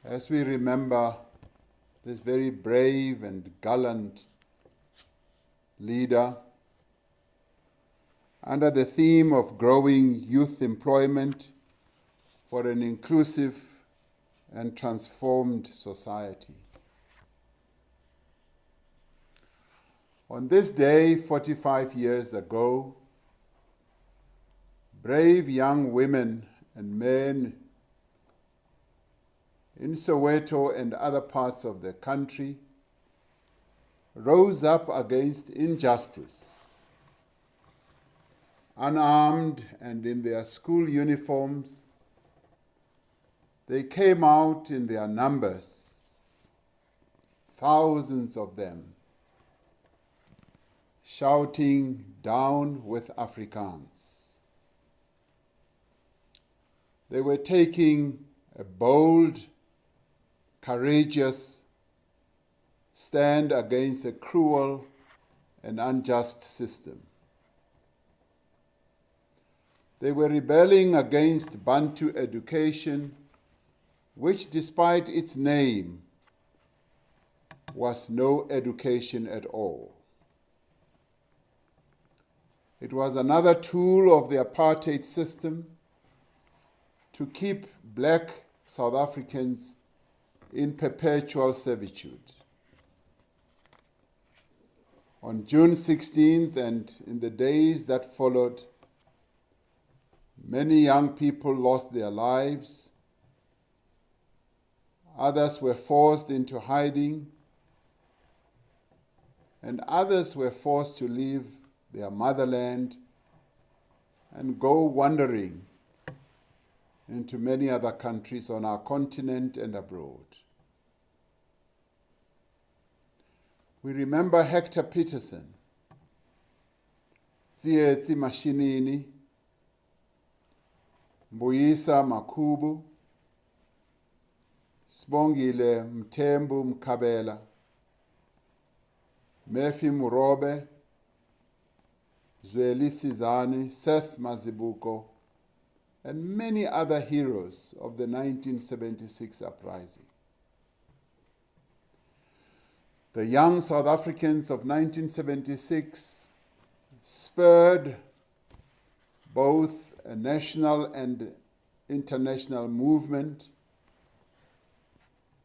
as we remember this very brave and gallant leader under the theme of growing youth employment for an inclusive and transformed society. On this day, 45 years ago, brave young women and men in Soweto and other parts of the country rose up against injustice. Unarmed and in their school uniforms, they came out in their numbers, thousands of them, shouting, "Down with Afrikaans." They were taking a bold, courageous stand against a cruel and unjust system. They were rebelling against Bantu education, which, despite its name, was no education at all. It was another tool of the apartheid system to keep black South Africans in perpetual servitude. On June 16th and in the days that followed, many young people lost their lives. Others were forced into hiding, and others were forced to leave their motherland and go wandering into many other countries on our continent and abroad. We remember Hector Peterson, Tsietsi Mashinini, Mbuyisa Makubu, Sibongile Mthembu Mkhabela, Murphy Murobe, Zweli Sizani, Seth Mazibuko, and many other heroes of the 1976 uprising. The young South Africans of 1976 spurred both a national and international movement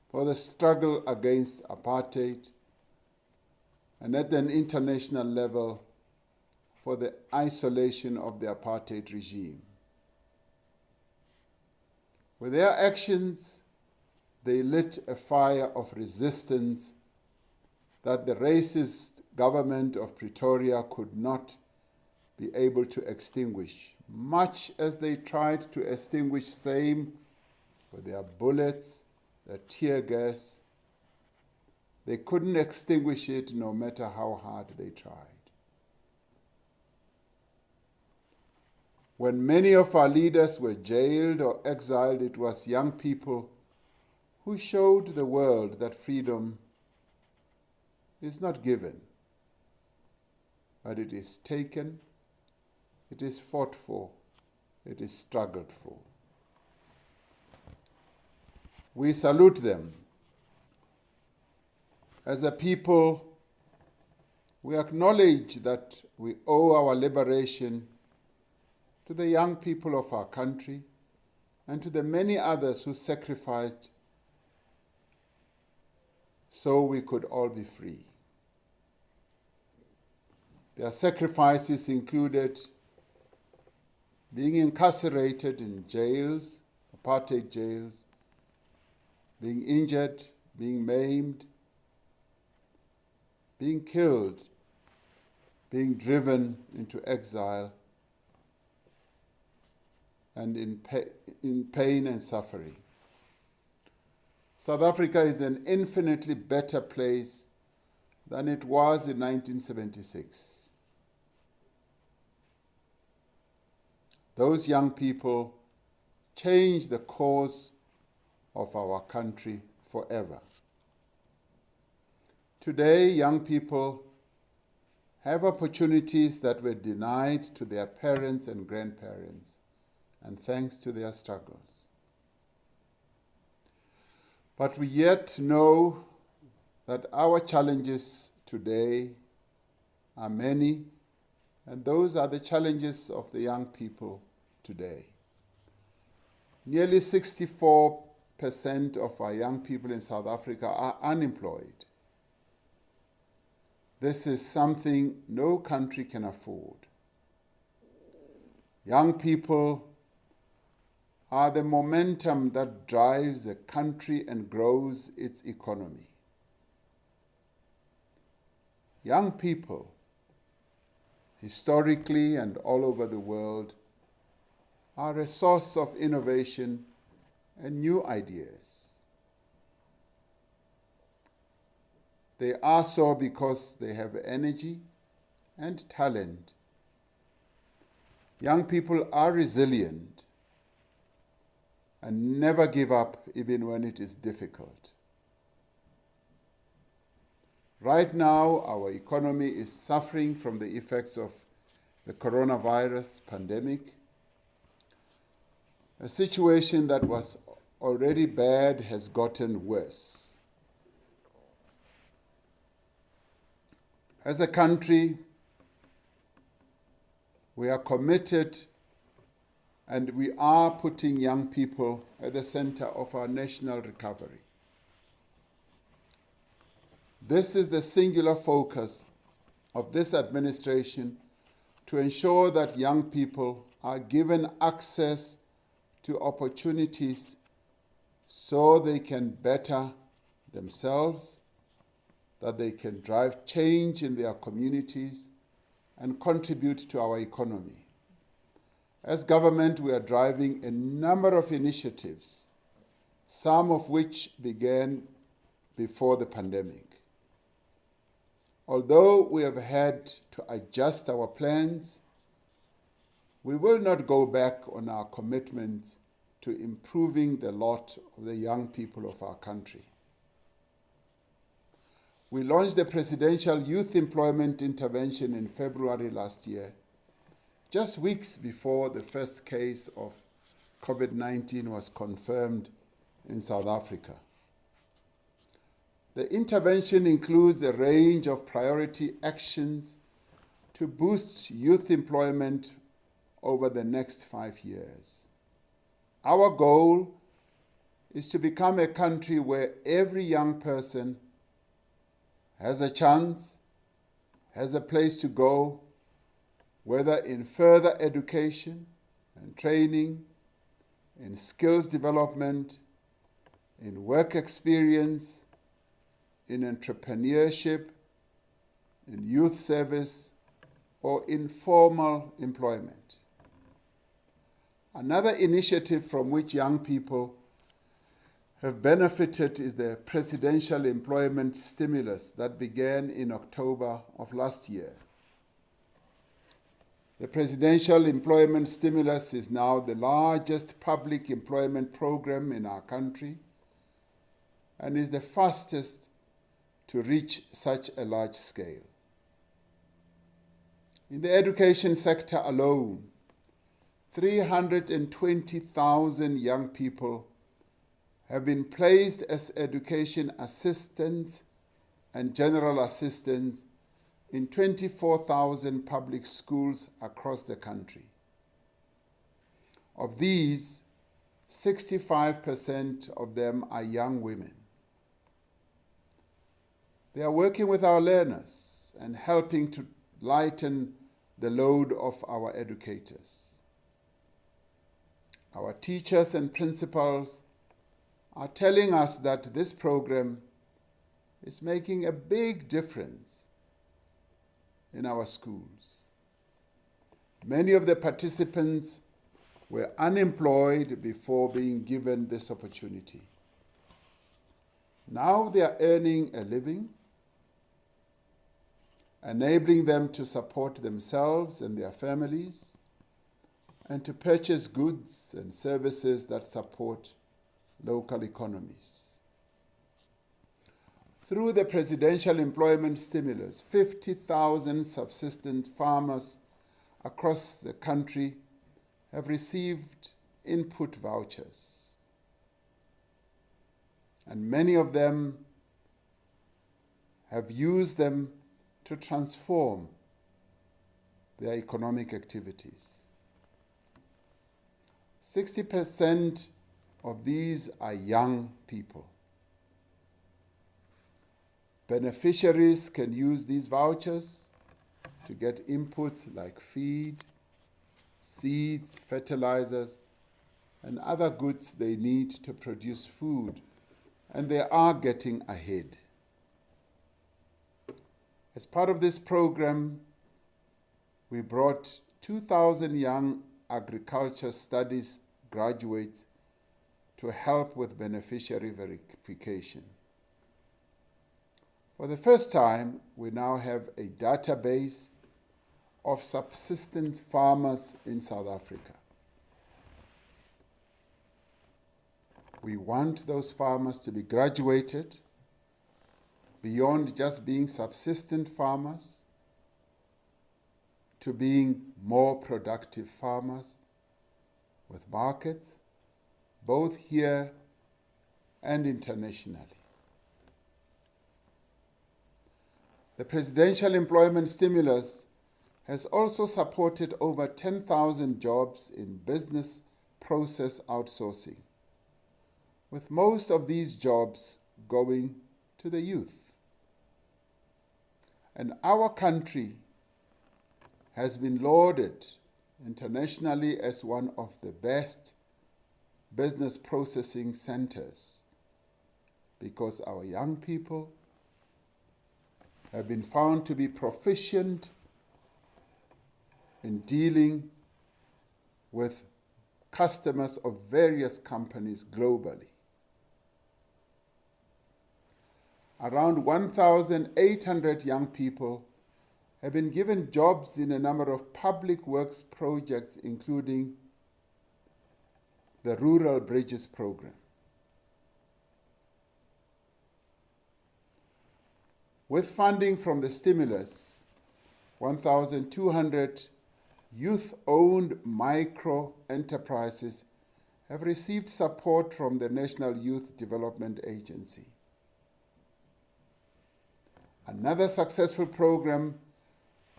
for the struggle against apartheid, and at an international level for the isolation of the apartheid regime. With their actions, they lit a fire of resistance that the racist government of Pretoria could not be able to extinguish, much as they tried to extinguish same with their bullets, their tear gas. They couldn't extinguish it no matter how hard they tried. When many of our leaders were jailed or exiled, it was young people who showed the world that freedom is not given, but it is taken, it is fought for, it is struggled for. We salute them. As a people, we acknowledge that we owe our liberation to the young people of our country and to the many others who sacrificed so we could all be free. Their sacrifices included being incarcerated in jails, apartheid jails, being injured, being maimed, being killed, being driven into exile, and in pain and suffering. South Africa is an infinitely better place than it was in 1976. Those young people changed the course of our country forever. Today, young people have opportunities that were denied to their parents and grandparents, and thanks to their struggles. But we yet know that our challenges today are many, and those are the challenges of the young people today. Nearly 64% of our young people in South Africa are unemployed. This is something no country can afford. Young people are the momentum that drives a country and grows its economy. Young people, historically and all over the world, are a source of innovation and new ideas. They are so because they have energy and talent. Young people are resilient. and never give up even when it is difficult. Right now, our economy is suffering from the effects of the coronavirus pandemic, a situation that was already bad has gotten worse. As a country, we are committed and we are putting young people at the center of our national recovery. This is the singular focus of this administration to ensure that young people are given access to opportunities so they can better themselves, that they can drive change in their communities and contribute to our economy. As government, we are driving a number of initiatives, some of which began before the pandemic. Although we have had to adjust our plans, we will not go back on our commitments to improving the lot of the young people of our country. We launched the Presidential Youth Employment Intervention in February last year, just weeks before the first case of COVID-19 was confirmed in South Africa. The intervention includes a range of priority actions to boost youth employment over the next 5 years. Our goal is to become a country where every young person has a chance, has a place to go, whether in further education and training, in skills development, in work experience, in entrepreneurship, in youth service, or in formal employment. Another initiative from which young people have benefited is the Presidential Employment Stimulus that began in October of last year. The Presidential Employment Stimulus is now the largest public employment program in our country and is the fastest to reach such a large scale. In the education sector alone, 320,000 young people have been placed as education assistants and general assistants in 24,000 public schools across the country. Of these, 65% of them are young women. They are working with our learners and helping to lighten the load of our educators. Our teachers and principals are telling us that this program is making a big difference in our schools. Many of the participants were unemployed before being given this opportunity. Now they are earning a living, enabling them to support themselves and their families, and to purchase goods and services that support local economies. Through the Presidential Employment Stimulus, 50,000 subsistence farmers across the country have received input vouchers, and many of them have used them to transform their economic activities. 60% of these are young people. Beneficiaries can use these vouchers to get inputs like feed, seeds, fertilizers, and other goods they need to produce food, and they are getting ahead. As part of this program, we brought 2,000 young agriculture studies graduates to help with beneficiary verification. For the first time, we now have a database of subsistence farmers in South Africa. We want those farmers to be graduated beyond just being subsistent farmers to being more productive farmers with markets, both here and internationally. The presidential employment stimulus has also supported over 10,000 jobs in business process outsourcing, with most of these jobs going to the youth. And our country has been lauded internationally as one of the best business processing centers because our young people have been found to be proficient in dealing with customers of various companies globally. Around 1,800 young people have been given jobs in a number of public works projects, including the Rural Bridges Program. With funding from the stimulus, 1,200 youth-owned micro-enterprises have received support from the National Youth Development Agency. Another successful program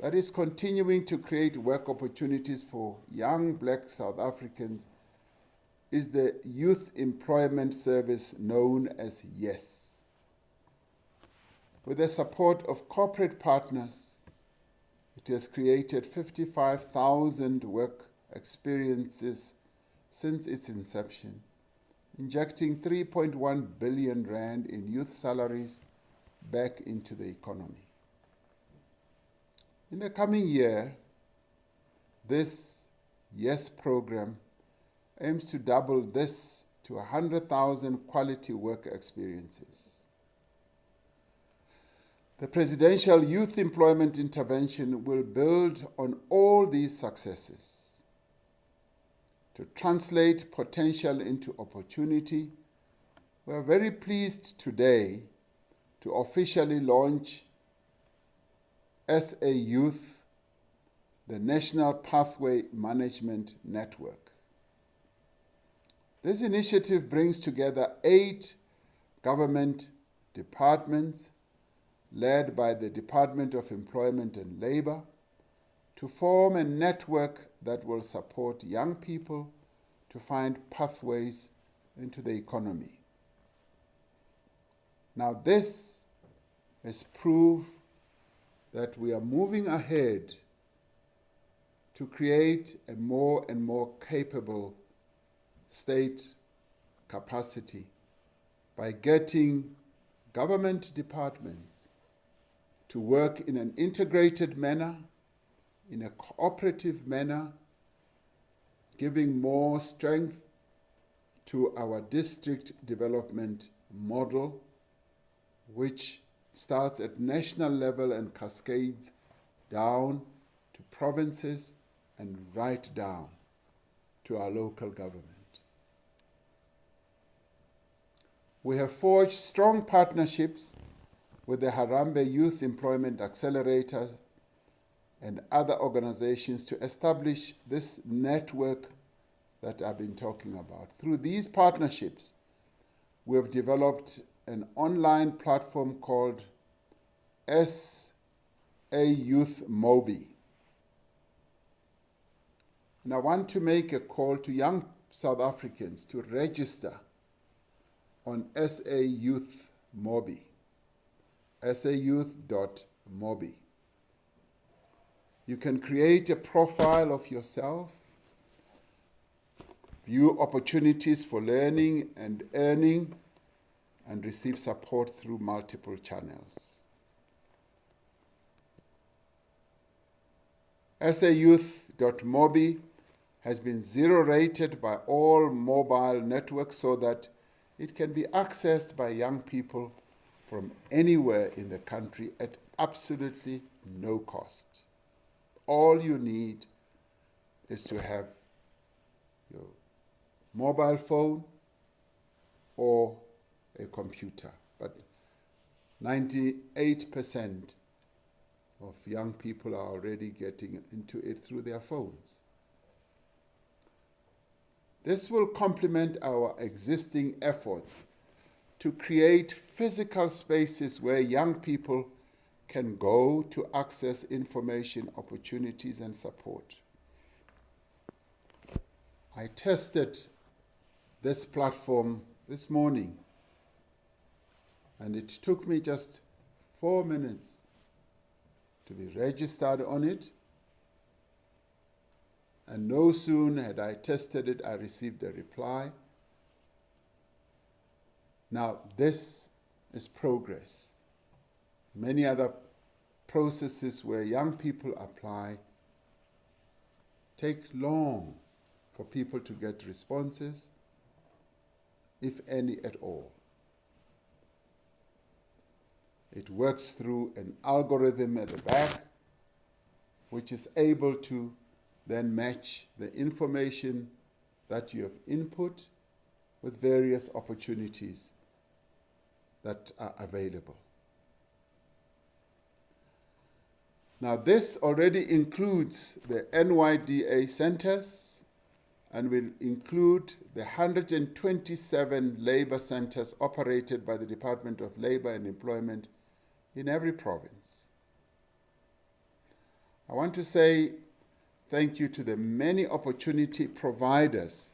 that is continuing to create work opportunities for young Black South Africans is the Youth Employment Service known as YES. With the support of corporate partners, it has created 55,000 work experiences since its inception, injecting 3.1 billion rand in youth salaries back into the economy. In the coming year, this YES program aims to double this to 100,000 quality work experiences. The Presidential Youth Employment Intervention will build on all these successes to translate potential into opportunity. We are very pleased today to officially launch SA Youth, the National Pathway Management Network. This initiative brings together 8 government departments led by the Department of Employment and Labor to form a network that will support young people to find pathways into the economy. Now this is proof that we are moving ahead to create a more and more capable state capacity by getting government departments to work in an integrated manner, in a cooperative manner, giving more strength to our district development model, which starts at national level and cascades down to provinces and right down to our local government. We have forged strong partnerships with the Harambee Youth Employment Accelerator and other organizations to establish this network that I've been talking about. Through these partnerships, we have developed an online platform called SA Youth Mobi. And I want to make a call to young South Africans to register on SA Youth Mobi, sayouth.mobi. You can create a profile of yourself, view opportunities for learning and earning, and receive support through multiple channels. sayouth.mobi has been zero-rated by all mobile networks so that it can be accessed by young people from anywhere in the country at absolutely no cost. All you need is to have your mobile phone or a computer. But 98% of young people are already getting into it through their phones. This will complement our existing efforts to create physical spaces where young people can go to access information, opportunities, and support. I tested this platform this morning, and it took me just 4 minutes to be registered on it. And no sooner had I tested it, I received a reply. Now, this is progress. Many other processes where young people apply take long for people to get responses, if any at all. It works through an algorithm at the back, which is able to then match the information that you have input with various opportunities that are available. Now, this already includes the NYDA centers and will include the 127 labor centers operated by the Department of Labor and Employment in every province. I want to say thank you to the many opportunity providers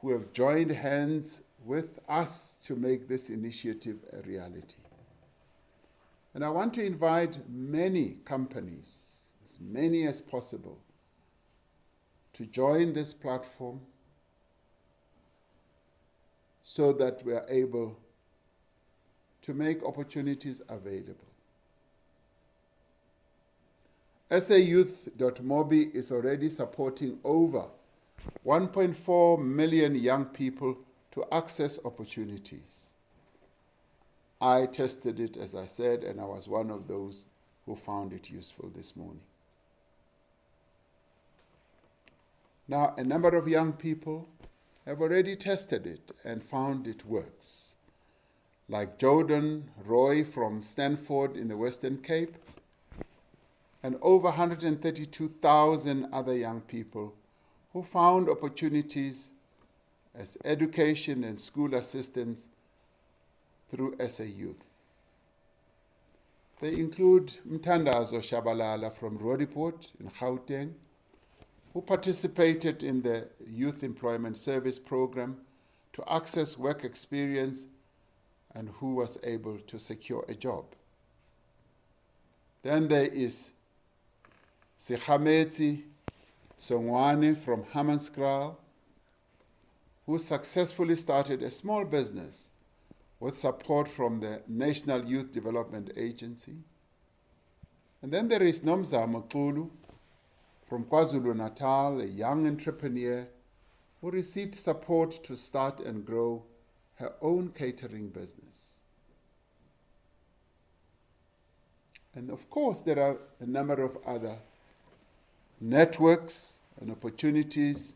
who have joined hands with us to make this initiative a reality. And I want to invite many companies, as many as possible, to join this platform so that we are able to make opportunities available. SAYouth.mobi is already supporting over 1.4 million young people to access opportunities. I tested it, as I said, and I was one of those who found it useful this morning. Now, a number of young people have already tested it and found it works, like Jordan Roy from Stanford in the Western Cape, and over 132,000 other young people who found opportunities as education and school assistants through SA Youth. They include Mtandazo Shabalala from Rodiport in Gauteng, who participated in the Youth Employment Service Program to access work experience and who was able to secure a job. Then there is Sikhametsi Songwane from Hammanskraal, who successfully started a small business with support from the National Youth Development Agency. And then there is Nomza Makulu from KwaZulu-Natal, a young entrepreneur who received support to start and grow her own catering business. And of course, there are a number of other networks and opportunities,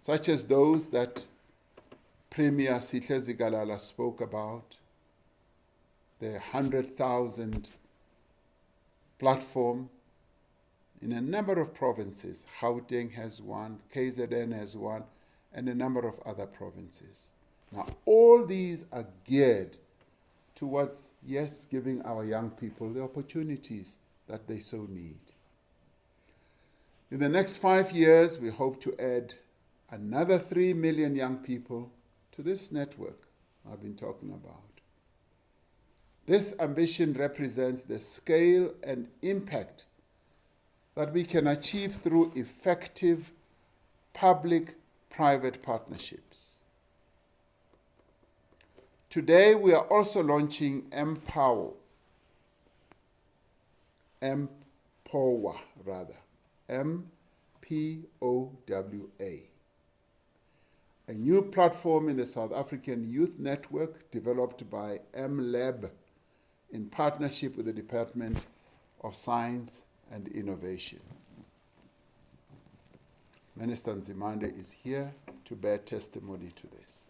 such as those that Premier Sihle Zikalala spoke about, the 100,000 platform in a number of provinces. Gauteng has one, KZN has one, and a number of other provinces. Now, all these are geared towards, yes, giving our young people the opportunities that they so need. In the next 5 years, we hope to add another 3 million young people to this network I've been talking about. This ambition represents the scale and impact that we can achieve through effective public-private partnerships. Today, we are also launching Empower, MPOWA, a new platform in the South African Youth Network developed by MLab in partnership with the Department of Science and Innovation. Minister Nzimande is here to bear testimony to this.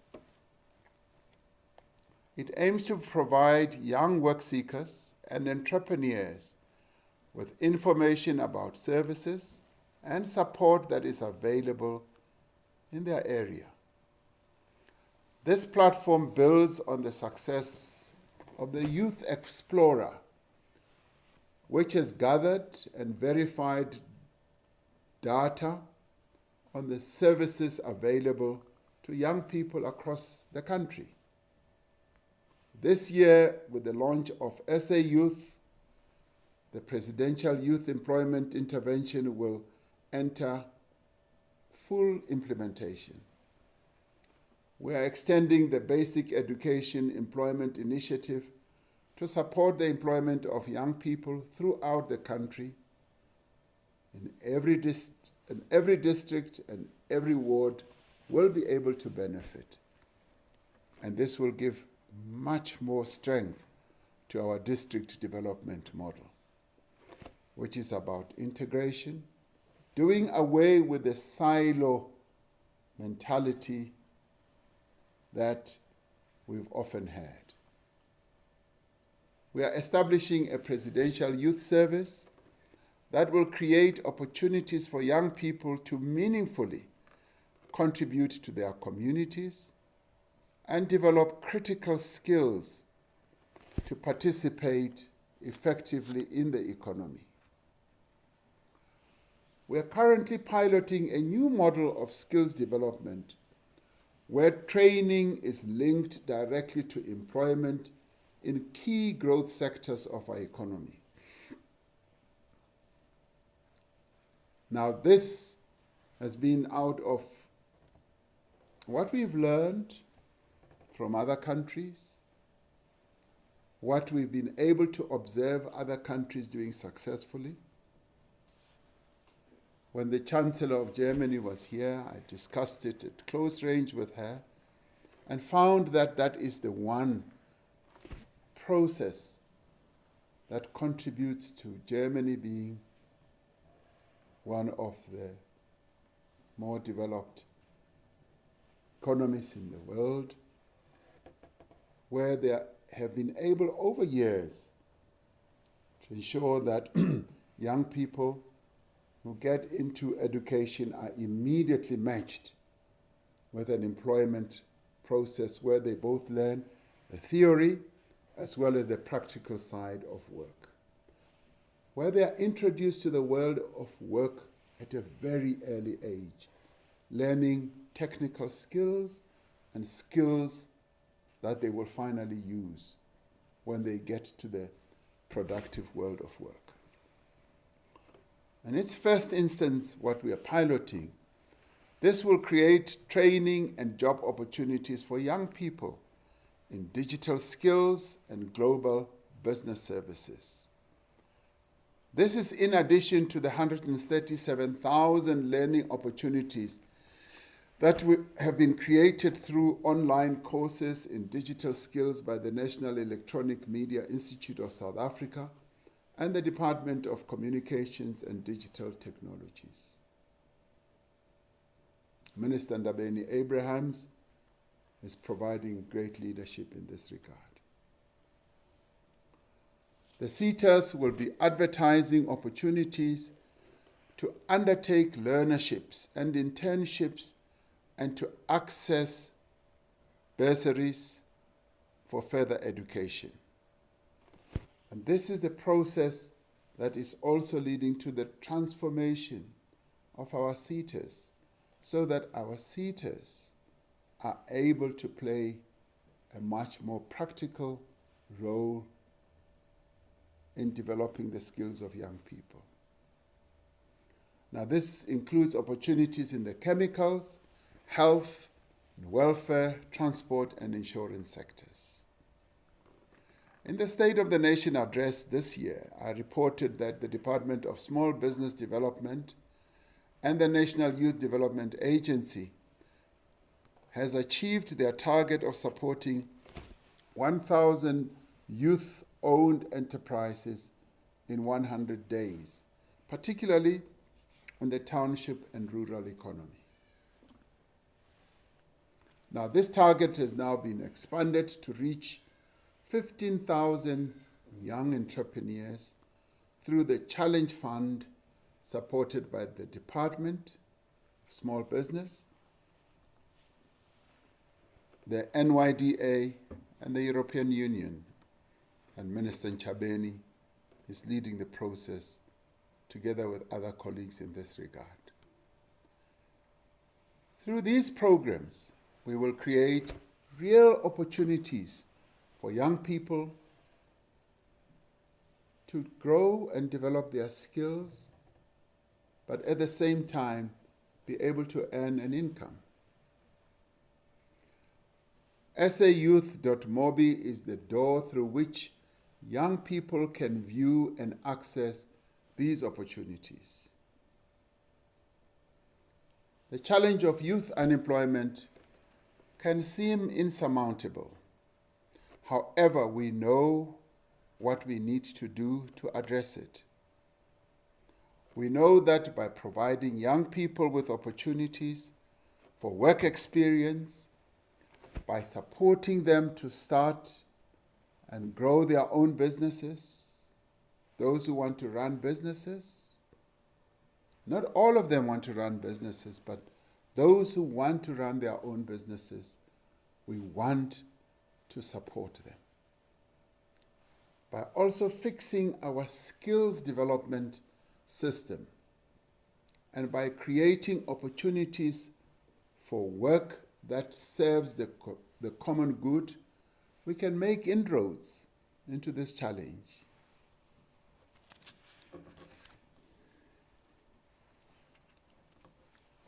It aims to provide young work seekers and entrepreneurs with information about services and support that is available in their area. This platform builds on the success of the Youth Explorer, which has gathered and verified data on the services available to young people across the country. This year, with the launch of SA Youth, the Presidential Youth Employment Intervention will enter full implementation. We are extending the Basic Education Employment Initiative to support the employment of young people throughout the country. In every district and every ward will be able to benefit. And this will give much more strength to our district development model, which is about integration, doing away with the silo mentality that we've often had. We are establishing a presidential youth service that will create opportunities for young people to meaningfully contribute to their communities and develop critical skills to participate effectively in the economy. We are currently piloting a new model of skills development where training is linked directly to employment in key growth sectors of our economy. Now, this has been out of what we've learned from other countries, what we've been able to observe other countries doing successfully. When the Chancellor of Germany was here, I discussed it at close range with her and found that that is the one process that contributes to Germany being one of the more developed economies in the world, where they have been able over years to ensure that young people who get into education are immediately matched with an employment process where they both learn the theory as well as the practical side of work, where they are introduced to the world of work at a very early age, learning technical skills and skills that they will finally use when they get to the productive world of work. In its first instance, what we are piloting, this will create training and job opportunities for young people in digital skills and global business services. This is in addition to the 137,000 learning opportunities that have been created through online courses in digital skills by the National Electronic Media Institute of South Africa and the Department of Communications and Digital Technologies. Minister Ndabeni Abrahams is providing great leadership in this regard. The SETAs will be advertising opportunities to undertake learnerships and internships and to access bursaries for further education. And this is the process that is also leading to the transformation of our SETAs, so that our SETAs are able to play a much more practical role in developing the skills of young people. Now, this includes opportunities in the chemicals, health, welfare, transport, and insurance sectors. In the State of the Nation address this year, I reported that the Department of Small Business Development and the National Youth Development Agency has achieved their target of supporting 1,000 youth-owned enterprises in 100 days, particularly in the township and rural economy. Now, this target has now been expanded to reach 15,000 young entrepreneurs through the Challenge Fund supported by the Department of Small Business, the NYDA, and the European Union. And Minister Nchabeni is leading the process together with other colleagues in this regard. Through these programs, we will create real opportunities for young people to grow and develop their skills, but at the same time be able to earn an income. sayouth.mobi is the door through which young people can view and access these opportunities. The challenge of youth unemployment can seem insurmountable. However, we know what we need to do to address it. We know that by providing young people with opportunities for work experience, by supporting them to start and grow their own businesses, those who want to run businesses, not all of them want to run businesses, but those who want to run their own businesses, we want to support them. By also fixing our skills development system and by creating opportunities for work that serves the common good, we can make inroads into this challenge.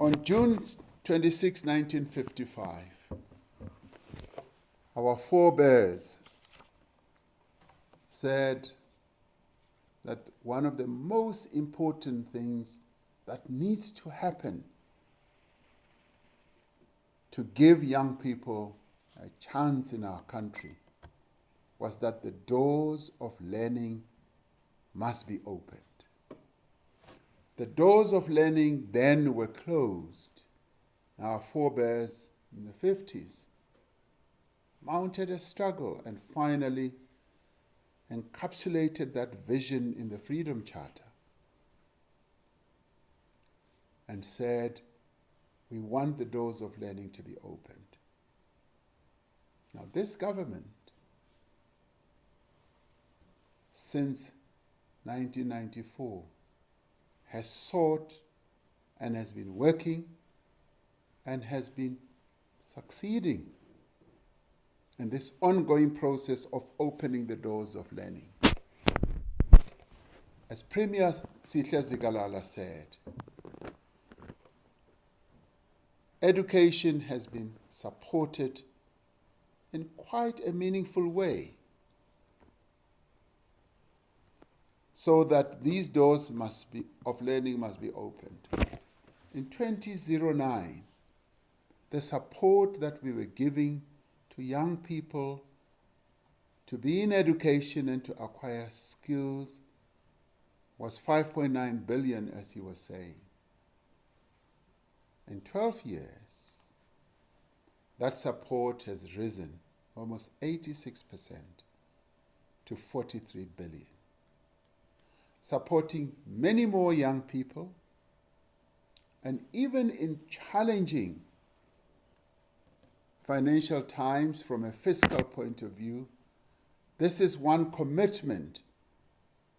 On June 26, 1955, our forebears said that one of the most important things that needs to happen to give young people a chance in our country was that the doors of learning must be opened. The doors of learning then were closed. Our forebears in the 50s mounted a struggle and finally encapsulated that vision in the Freedom Charter and said, we want the doors of learning to be opened. Now, this government, since 1994, has sought and has been working and has been succeeding in this ongoing process of opening the doors of learning. As Premier Sihle Zikalala said, education has been supported in quite a meaningful way so that these doors of learning must be opened. In 2009, the support that we were giving to young people to be in education and to acquire skills was 5.9 billion, as he was saying. In 12 years, that support has risen almost 86% to 43 billion, supporting many more young people, and even in challenging financial times from a fiscal point of view, this is one commitment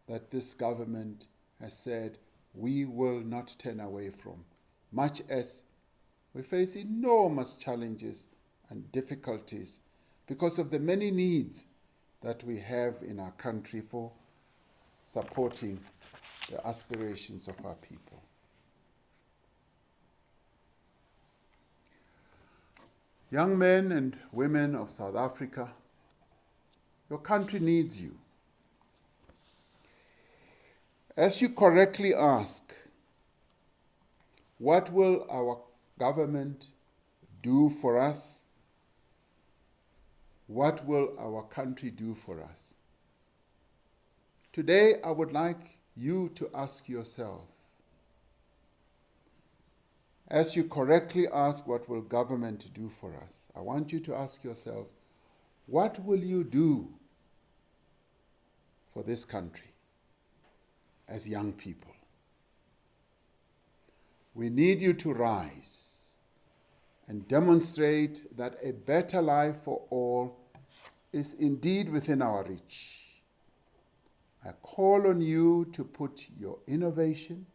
that this government has said we will not turn away from, much as we face enormous challenges and difficulties because of the many needs that we have in our country for supporting the aspirations of our people. Young men and women of South Africa, your country needs you. As you correctly ask, what will our government do for us? What will our country do for us? Today, I would like you to ask yourself, as you correctly ask what will government do for us, I want you to ask yourself, what will you do for this country as young people. We need you to rise and demonstrate that a better life for all is indeed within our reach. I call on you to put your innovation,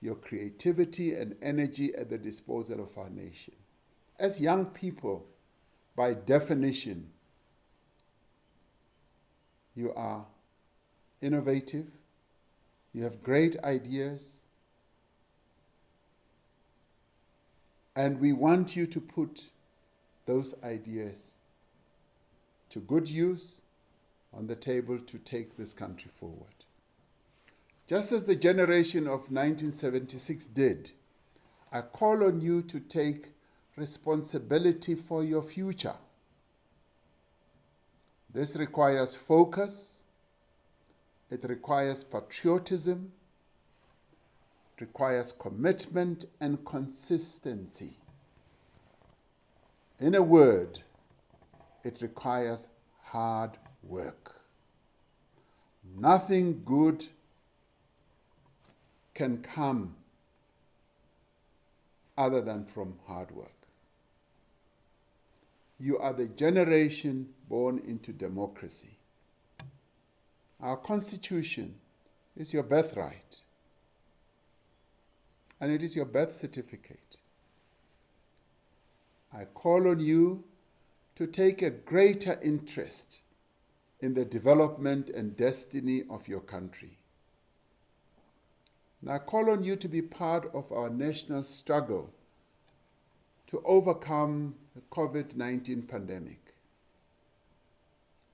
your creativity and energy at the disposal of our nation. As young people, by definition, you are innovative, you have great ideas, and we want you to put those ideas to good use on the table to take this country forward. Just as the generation of 1976 did, I call on you to take responsibility for your future. This requires focus, it requires patriotism, it requires commitment and consistency. In a word, it requires hard work. Nothing good can come other than from hard work. You are the generation born into democracy. Our Constitution is your birthright, and it is your birth certificate. I call on you to take a greater interest in the development and destiny of your country. And I call on you to be part of our national struggle to overcome the COVID-19 pandemic.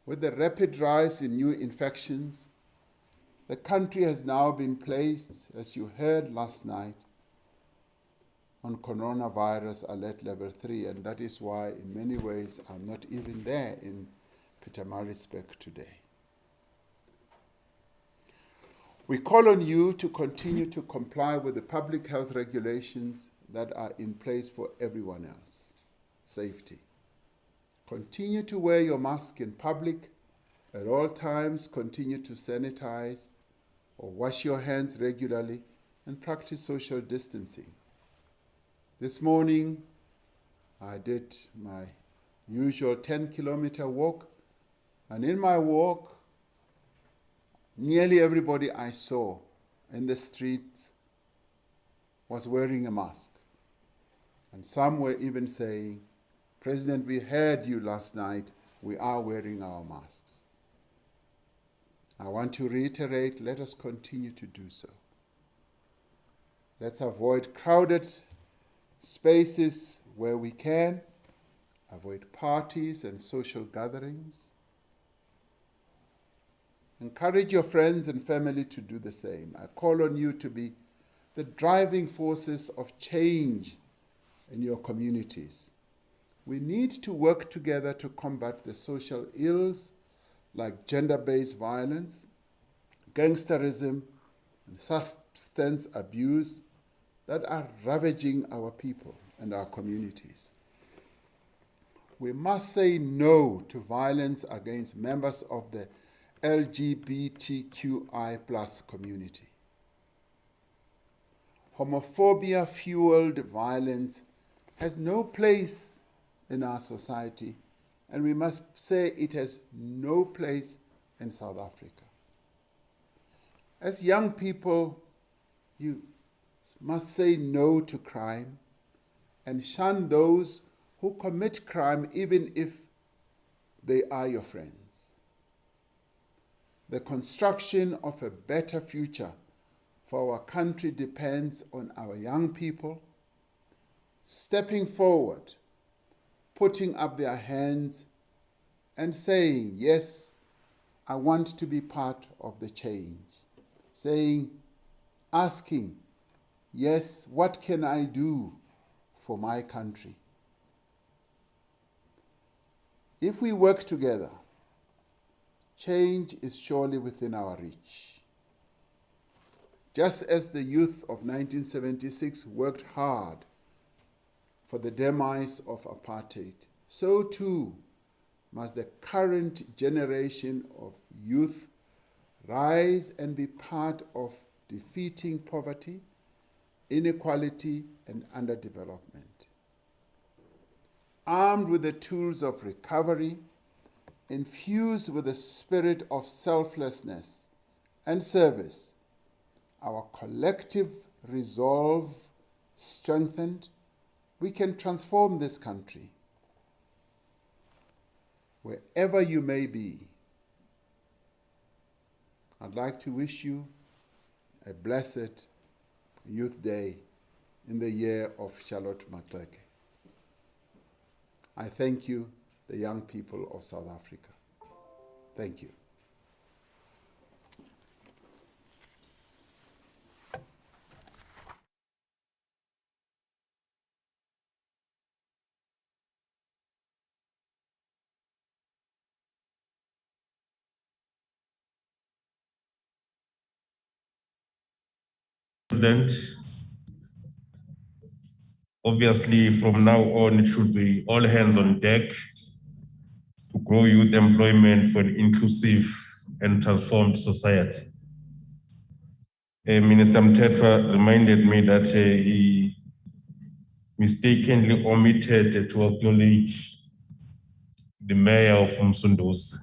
With the rapid rise in new infections, the country has now been placed, as you heard last night, on coronavirus alert level 3, and that is why, in many ways, I'm not even there in Pietermaritzburg today. We call on you to continue to comply with the public health regulations that are in place for everyone else. Safety. Continue to wear your mask in public at all times, continue to sanitize or wash your hands regularly, and practice social distancing. This morning, I did my usual 10-kilometer walk, and in my walk, nearly everybody I saw in the streets was wearing a mask. And some were even saying, "President, we heard you last night, we are wearing our masks." I want to reiterate, let us continue to do so. Let's avoid crowded spaces where we can, avoid parties and social gatherings. Encourage your friends and family to do the same. I call on you to be the driving forces of change in your communities. We need to work together to combat the social ills like gender-based violence, gangsterism, and substance abuse that are ravaging our people and our communities. We must say no to violence against members of the LGBTQI+ community. Homophobia-fueled violence has no place in our society, and we must say it has no place in South Africa. As young people, you must say no to crime and shun those who commit crime even if they are your friends. The construction of a better future for our country depends on our young people stepping forward, putting up their hands and saying, "Yes, I want to be part of the change." Asking, "Yes, what can I do for my country?" If we work together, change is surely within our reach. Just as the youth of 1976 worked hard for the demise of apartheid, so too must the current generation of youth rise and be part of defeating poverty, inequality, and underdevelopment. Armed with the tools of recovery, infused with the spirit of selflessness and service, our collective resolve strengthened, we can transform this country. Wherever you may be, I'd like to wish you a blessed Youth Day in the year of Charlotte Maxeke. I thank you, the young people of South Africa. Thank you.
President, obviously from now on it should be all hands on deck to grow youth employment for an inclusive and transformed society. Minister Mthethwa reminded me that he mistakenly omitted to acknowledge the mayor of Msunduzi,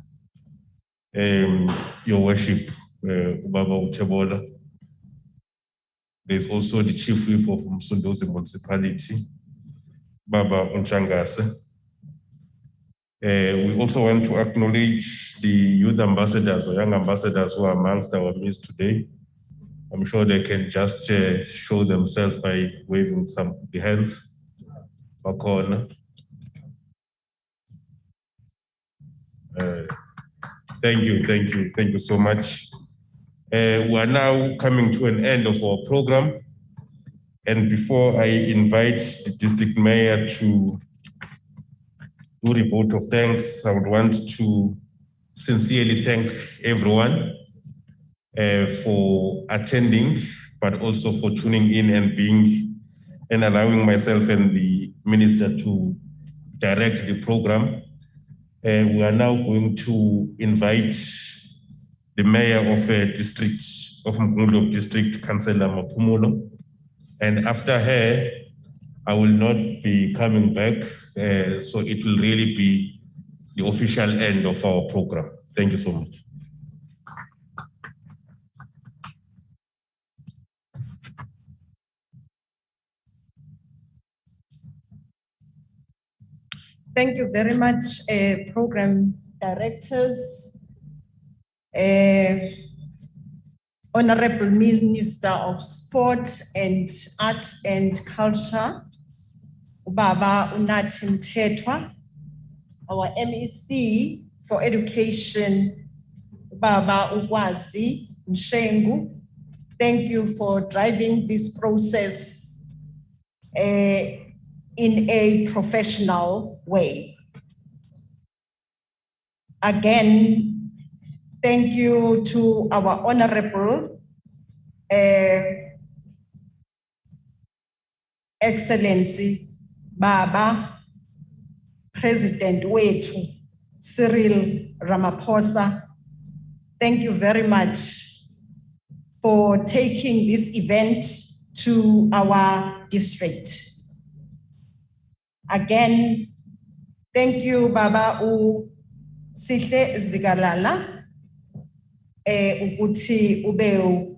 Your Worship, Ubaba Utebola. There's also the Chief Whip of Msunduzi Municipality, Baba Unchangase. We also want to acknowledge the youth ambassadors or young ambassadors who are amongst our midst today. I'm sure they can just show themselves by waving some of the hands back on. Thank you so much. We are now coming to an end of our program. And before I invite the district mayor to do the vote of thanks, I would want to sincerely thank everyone for attending, but also for tuning in and allowing myself and the minister to direct the program. We are now going to invite the mayor of district of Mgundu District, Councillor Maphumulo. And after her, I will not be coming back, so it will really be the official end of our program. Thank you so much.
Thank you very much, program directors, Honorable Minister of Sport and Art and Culture, Baba Unathi Mthethwa, our MEC for Education, Baba Ukwazi Mshengu. Thank you for driving this process in a professional way. Again, thank you to our Honorable Excellency Baba President wetu Cyril Ramaphosa. Thank you very much for taking this event to our district. Again, thank you, Baba Sihle Zigalala, ukuthi ube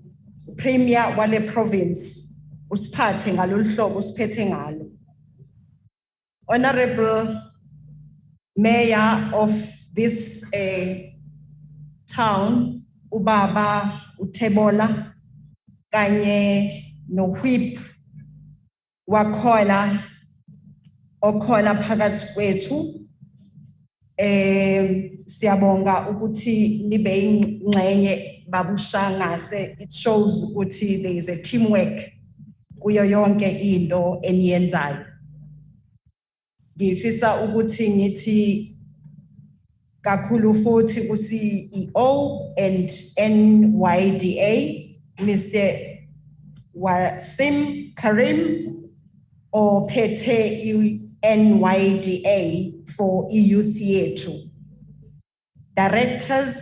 premier wale province, usiphathe ngalolu hlobo usiphethe ngalo. Honorable Mayor of this town, Ubaba Utebola, kanye no whip wakhona okhona phakathi kwethu. Siyabonga ukuthi nibe ingxenye babushangase. It shows ukuthi there is a teamwork kuyo yonke into eniyenzayo. Ngifisa ukuthi ngithi kakhulu futhi ku CEO and NYDA, Mr. Wasim Karim, or Pete NYDA for youth yethu. directors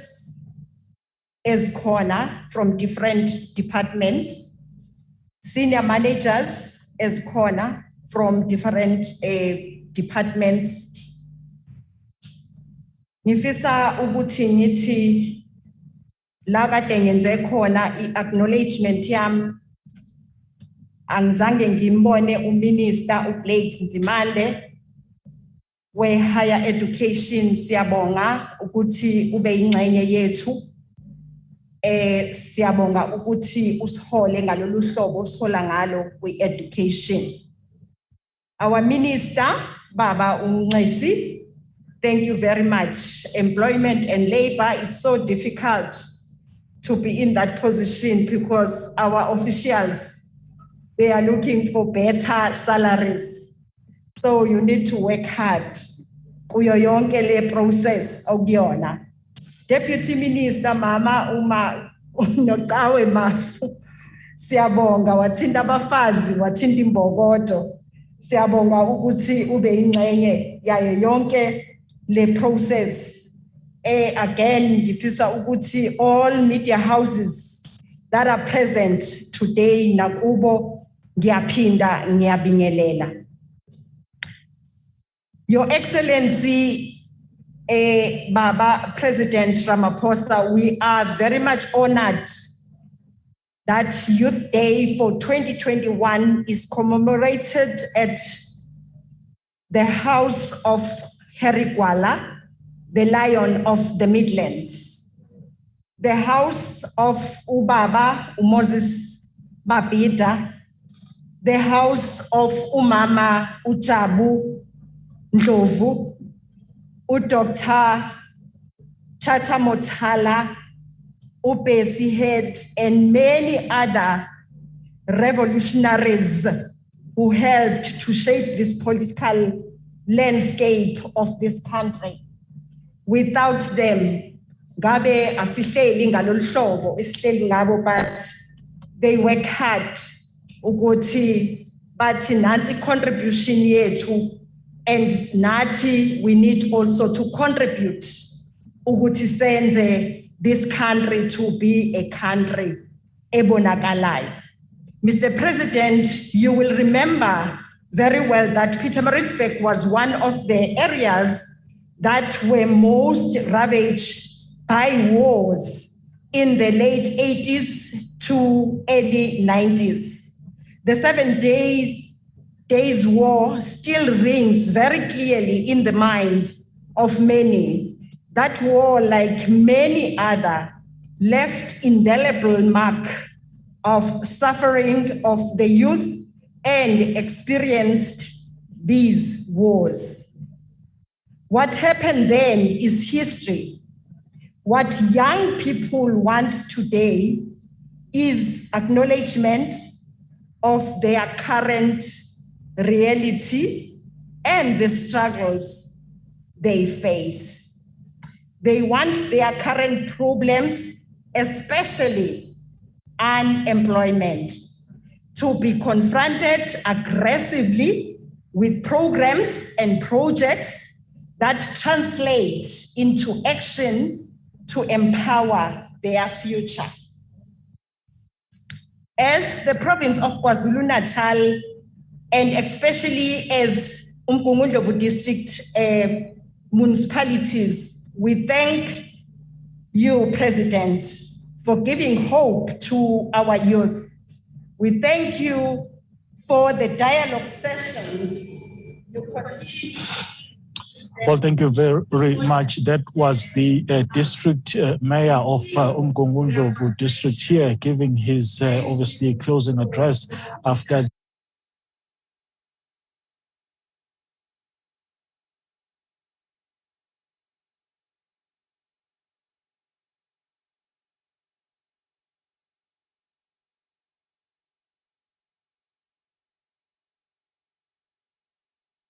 ezikhona from different departments, senior managers ezikhona from different departments. Ngifisa ukuthi ngithi la kade ngenze khona i-acknowledgement yami angizange ngimbone uMinister uBlake Nzimande we-higher education. Siyabonga ukuthi ube ingxenye yethu. Siyabonga ukuthi usihole ngalolu hlobo usihola ngalo kwi-education. Our Minister, Baba Umnqesi, thank you very much. Employment and labor, it's so difficult to be in that position because our officials, they are looking for better salaries. So you need to work hard. Kuyo yonke le process okuyona. Deputy Minister Mama Uma Notawe Mafu, siyabonga wathinta abafazi wathinta imbokodo. Siyabonga ukuthi ube ingxenye yayo yonke le process. Again ngifisa ukuthi all media houses that are present today nakubo ngiyaphinda ngiyabingelela. Your Excellency Baba President Ramaphosa, we are very much honored that Youth Day for 2021 is commemorated at the House of Harry Gwala, the Lion of the Midlands. The House of Ubaba Moses Babida, the House of Umama Uchabu Ndlovu, Dr. Chata Mothala, Ubesi Head, and many other revolutionaries who helped to shape this political landscape of this country. Without them, Gabe asihleli ngalolu hlobo esihleli ngabo, but they work hard ukuthi bathi nansi contribution yethu, and nathi we need also to contribute ukuthi senze this country to be a country ebonakalayo. Mr. President, you will remember very well that Pietermaritzburg was one of the areas that were most ravaged by wars in the late 80s to early 90s. The 7 Days War still rings very clearly in the minds of many. That war, like many other, left indelible mark of suffering of the youth and experienced these wars. What happened then is history. What young people want today is acknowledgement of their current reality and the struggles they face. They want their current problems, especially unemployment, to be confronted aggressively with programs and projects that translate into action to empower their future. As the province of KwaZulu-Natal, and especially as Umgungundlovu district municipalities, we thank you, President, for giving hope to our youth. We thank you for the dialogue sessions you continue.
Well, thank you very much. That was the district mayor of Umgungundlovu district here, giving his obviously closing address after